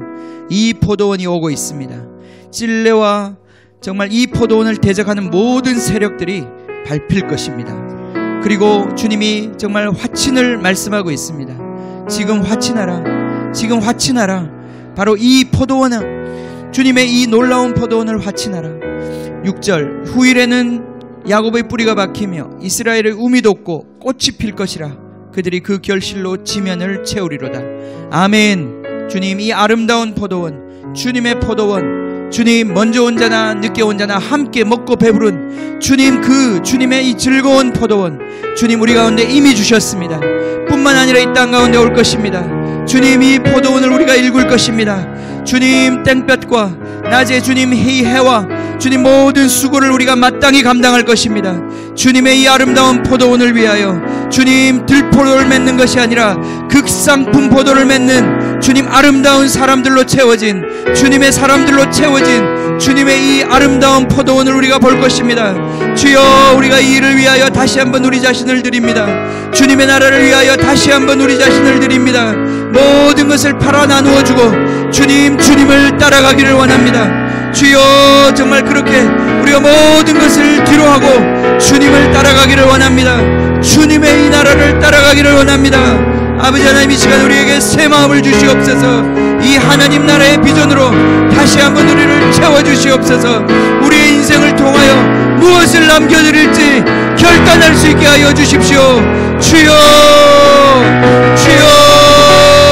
이 포도원이 오고 있습니다. 찔레와 정말 이 포도원을 대적하는 모든 세력들이 밟힐 것입니다. 그리고 주님이 정말 화친을 말씀하고 있습니다. 지금 화친하라. 지금 화친하라. 바로 이 포도원은 주님의 이 놀라운 포도원을 화친하라. 6절 후일에는 야곱의 뿌리가 박히며 이스라엘의 우미 돋고 꽃이 필 것이라. 그들이 그 결실로 지면을 채우리로다. 아멘. 주님, 이 아름다운 포도원, 주님의 포도원, 주님 먼저 온 자나 늦게 온 자나 함께 먹고 배부른 주님, 그 주님의 이 즐거운 포도원, 주님 우리 가운데 이미 주셨습니다. 뿐만 아니라 이 땅 가운데 올 것입니다. 주님, 이 포도원을 우리가 일굴 것입니다. 주님, 땡볕과 낮에 주님 해와 주님 모든 수고를 우리가 마땅히 감당할 것입니다. 주님의 이 아름다운 포도원을 위하여 주님 들포도를 맺는 것이 아니라 극상품 포도를 맺는 주님 아름다운 사람들로 채워진 주님의 사람들로 채워진 주님의 이 아름다운 포도원을 우리가 볼 것입니다. 주여, 우리가 이 일을 위하여 다시 한번 우리 자신을 드립니다. 주님의 나라를 위하여 다시 한번 우리 자신을 드립니다. 모든 것을 팔아 나누어 주고 주님을 따라가기를 원합니다. 주여, 정말 그렇게 우리가 모든 것을 뒤로하고 주님을 따라가기를 원합니다. 주님의 이 나라를 따라가기를 원합니다. 아버지 하나님, 이 시간 우리에게 새 마음을 주시옵소서. 이 하나님 나라의 비전으로 다시 한번 우리를 채워주시옵소서. 우리의 인생을 통하여 무엇을 남겨드릴지 결단할 수 있게 하여 주십시오. 주여, 주여.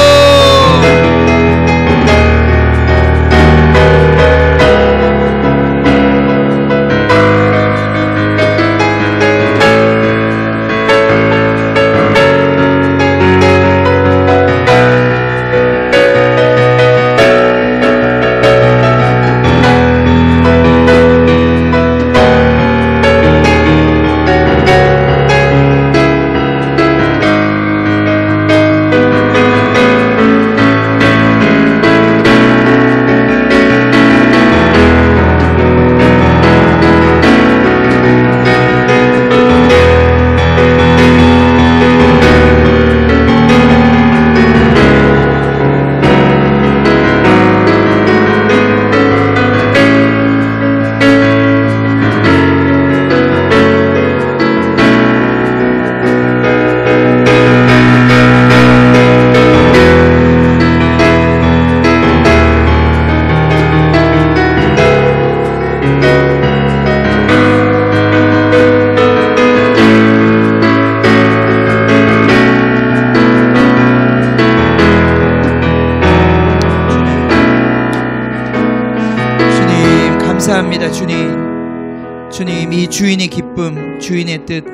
감사합니다. 주님, 이 주인의 기쁨, 주인의 뜻,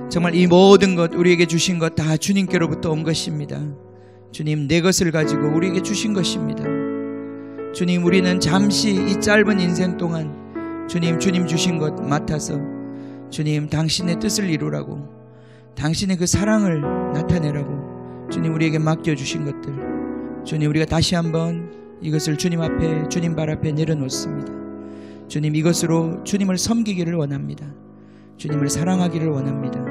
정말 이 모든 것 우리에게 주신 것 다 주님께로부터 온 것입니다. 주님, 내 것을 가지고 우리에게 주신 것입니다. 주님, 우리는 잠시 이 짧은 인생 동안 주님 주신 것 맡아서 주님 당신의 뜻을 이루라고, 당신의 그 사랑을 나타내라고 주님 우리에게 맡겨주신 것들, 주님 우리가 다시 한번 이것을 주님 앞에, 주님 발 앞에 내려놓습니다. 주님, 이것으로 주님을 섬기기를 원합니다. 주님을 사랑하기를 원합니다.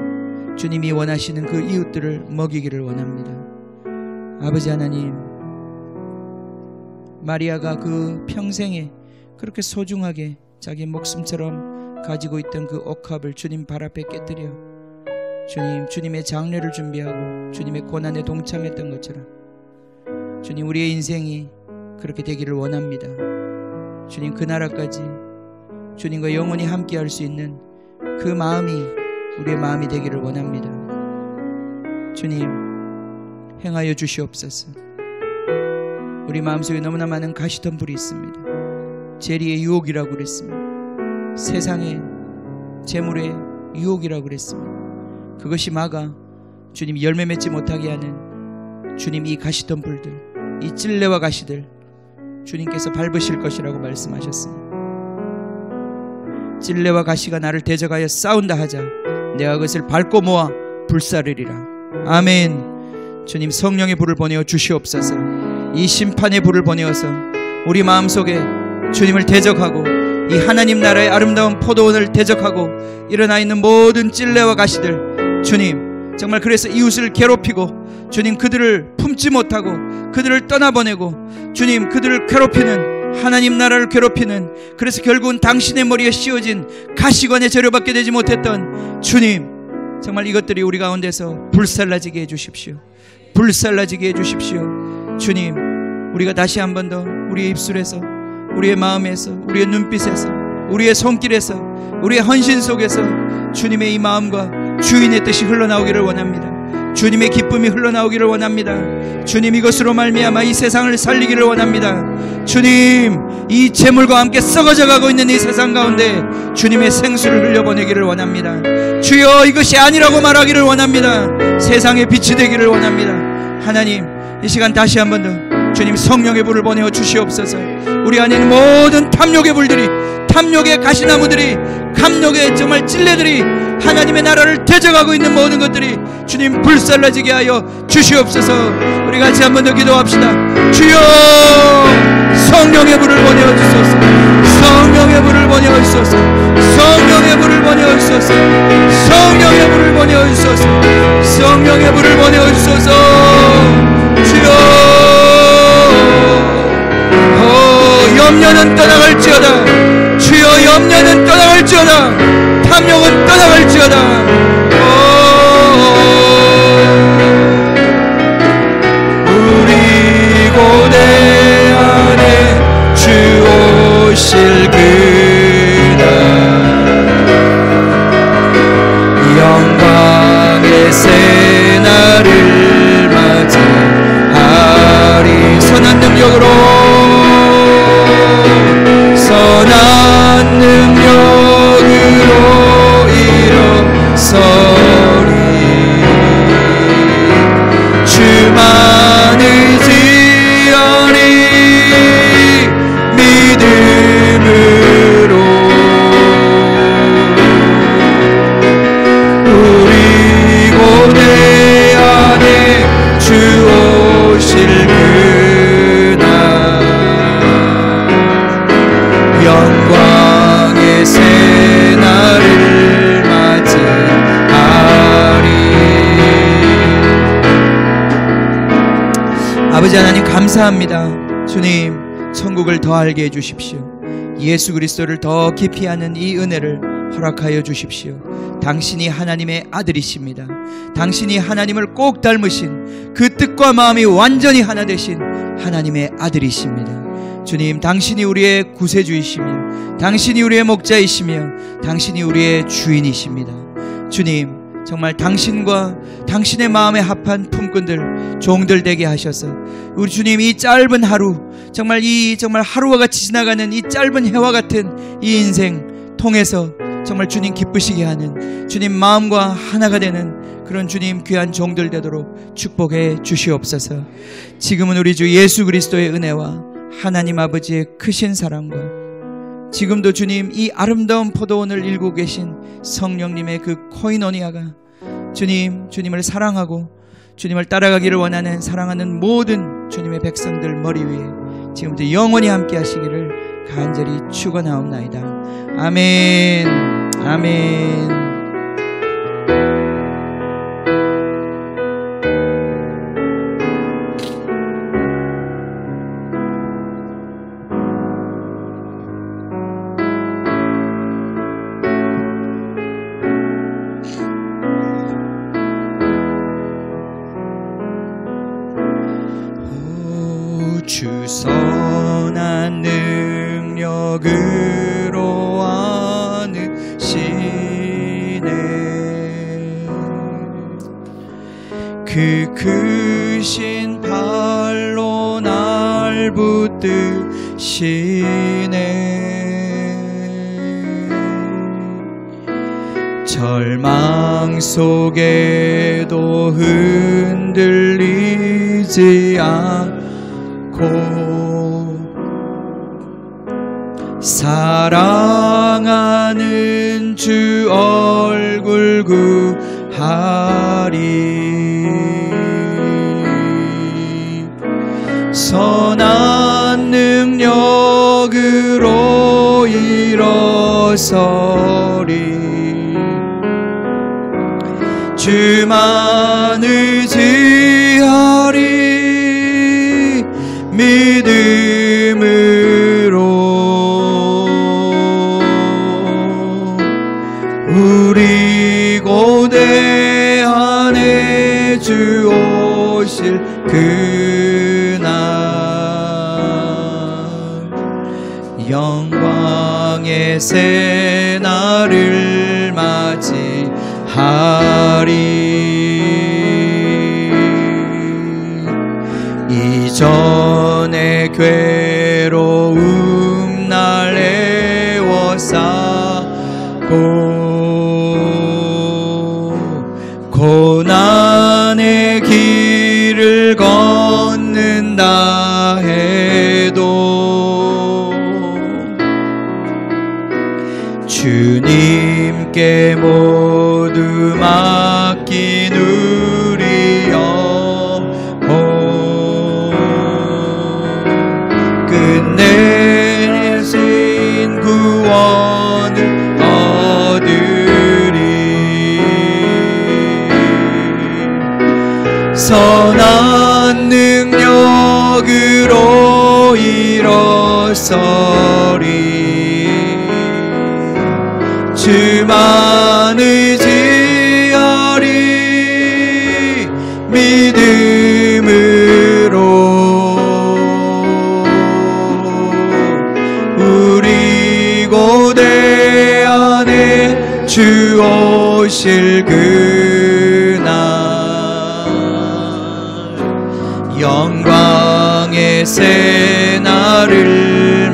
주님이 원하시는 그 이웃들을 먹이기를 원합니다. 아버지 하나님, 마리아가 그 평생에 그렇게 소중하게 자기 목숨처럼 가지고 있던 그 옥합을 주님 발 앞에 깨뜨려 주님의 장례를 준비하고 주님의 고난에 동참했던 것처럼 주님, 우리의 인생이 그렇게 되기를 원합니다. 주님, 그 나라까지 주님과 영원히 함께 할 수 있는 그 마음이 우리의 마음이 되기를 원합니다. 주님, 행하여 주시옵소서. 우리 마음속에 너무나 많은 가시덤불이 있습니다. 재리의 유혹이라고 그랬습니다. 세상의 재물의 유혹이라고 그랬습니다. 그것이 막아 주님 열매 맺지 못하게 하는 주님 이 가시덤불들, 이 찔레와 가시들 주님께서 밟으실 것이라고 말씀하셨습니다. 찔레와 가시가 나를 대적하여 싸운다 하자 내가 그것을 밟고 모아 불사르리라. 아멘. 주님 성령의 불을 보내어 주시옵소서. 이 심판의 불을 보내어서 우리 마음속에 주님을 대적하고 이 하나님 나라의 아름다운 포도원을 대적하고 일어나 있는 모든 찔레와 가시들, 주님 정말 그래서 이웃을 괴롭히고 주님 그들을 품지 못하고 그들을 떠나보내고 주님 그들을 괴롭히는 하나님 나라를 괴롭히는, 그래서 결국은 당신의 머리에 씌워진 가시관에 재료받게 되지 못했던 주님, 정말 이것들이 우리 가운데서 불살라지게 해주십시오. 불살라지게 해주십시오. 주님, 우리가 다시 한 번 더 우리의 입술에서, 우리의 마음에서, 우리의 눈빛에서, 우리의 손길에서, 우리의 헌신 속에서 주님의 이 마음과 주인의 뜻이 흘러나오기를 원합니다. 주님의 기쁨이 흘러나오기를 원합니다. 주님, 이것으로 말미암아 이 세상을 살리기를 원합니다. 주님, 이 재물과 함께 썩어져 가고 있는 이 세상 가운데 주님의 생수를 흘려보내기를 원합니다. 주여, 이것이 아니라고 말하기를 원합니다. 세상의 빛이 되기를 원합니다. 하나님, 이 시간 다시 한 번 더 주님 성령의 불을 보내어 주시옵소서. 우리 안에 있는 모든 탐욕의 불들이, 탐욕의 가시나무들이, 감욕의 정말 찔레들이 하나님의 나라를 대적하고 있는 모든 것들이 주님 불살라지게 하여 주시옵소서. 우리 같이 한 번 더 기도합시다. 주여, 성령의 불을 보내어 주소서. 성령의 불을 보내어 주소서. 성령의 불을 보내어 주소서. 성령의 불을 보내어 주소서. 성령의 불을 보내어 주소서. 주여, 염려는 떠나갈지어다. 주여, 염려는 떠나갈지어다. 탐욕은 떠나갈지어다. 우리 고대 안에 주 오실 그날, 영광의 새날을 맞이하리. 선한 능력으로, 선한 능력으로 일어서리. 주만 의지하리. 믿음으로 우리 고대 안에 주 오실 영광의 새날을 맞이하리. 아버지 하나님, 감사합니다. 주님, 천국을 더 알게 해주십시오. 예수 그리스도를 더 깊이 아는 이 은혜를 허락하여 주십시오. 당신이 하나님의 아들이십니다. 당신이 하나님을 꼭 닮으신, 그 뜻과 마음이 완전히 하나 되신 하나님의 아들이십니다. 주님, 당신이 우리의 구세주이시며 당신이 우리의 목자이시며 당신이 우리의 주인이십니다. 주님, 정말 당신과 당신의 마음에 합한 품꾼들, 종들 되게 하셔서 우리 주님, 이 짧은 하루, 정말 하루와 같이 지나가는 이 짧은 해와 같은 이 인생 통해서 정말 주님 기쁘시게 하는, 주님 마음과 하나가 되는 그런 주님 귀한 종들 되도록 축복해 주시옵소서. 지금은 우리 주 예수 그리스도의 은혜와 하나님 아버지의 크신 사랑과 지금도 주님 이 아름다운 포도원을 일구고 계신 성령님의 그 코이노니아가 주님을 사랑하고 주님을 따라가기를 원하는, 사랑하는 모든 주님의 백성들 머리 위에 지금부터 영원히 함께 하시기를 간절히 축원하옵나이다. 아멘. 아멘. 주 선한 능력으로 안으시네. 그 크신 발로 날 붙드시네. 절망 속에도 흔들리지 울지 않고 사랑하는 주 얼굴 구하리. 선한 능력으로 일어서리. 주만 의지하리. 믿음으로 우리 고대 안에 주 오실 그날 영광의 새날을 맞이하리. 이전의 괴로움 날 애워싸고 고난의 길을 걷는다 해도 주님께 모두 맡긴 우리 영혼 끝내신 구원을 얻으리. 선한 능력으로 일어서리. 주만 의지하리. 믿음으로 우리 고대 안에 주 오실 그날 영광의 새날을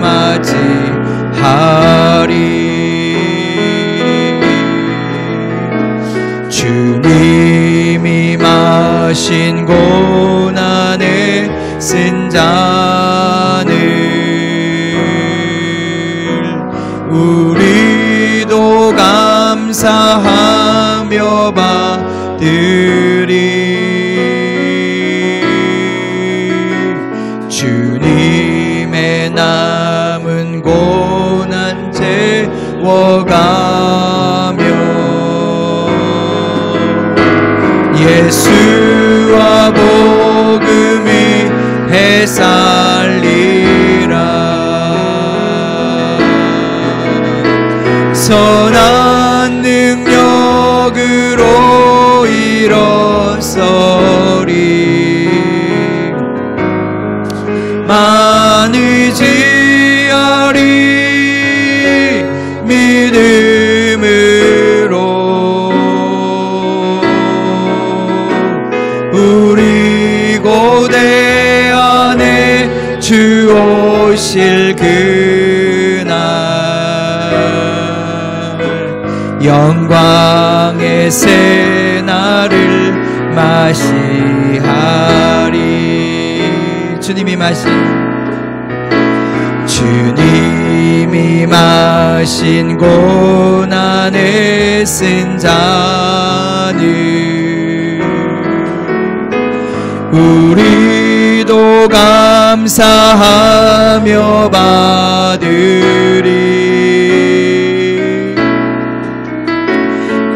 맞이하리. 주님이 마신 고난의 쓴 잔을 우리도 감사하며 받으리. 주님의 남은 고난 채워가며 예수와 복음이 해살리라. 선한 능력으로 일어서리. 만 의지하리. 믿음으로 우리 고대 안에 주 오실 그날 영광의 새날을 맞이하리. 주님이 마신 고난의 쓴 잔을 우리도 감사하며 받으리.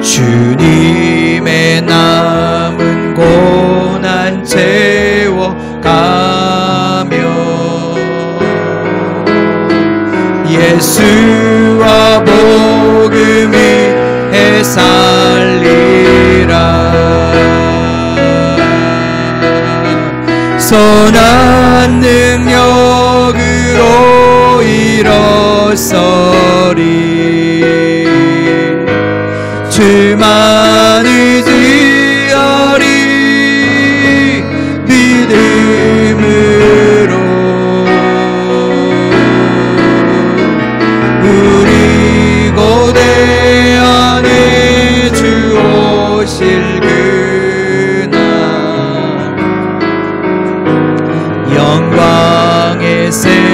주님의 남은 고난 채워가며 예수와 복음이 해살리라. 선한 능력으로 일어서리. 주만 의지하리. 믿음으로 우리 고대 안에 주 오실 그날 새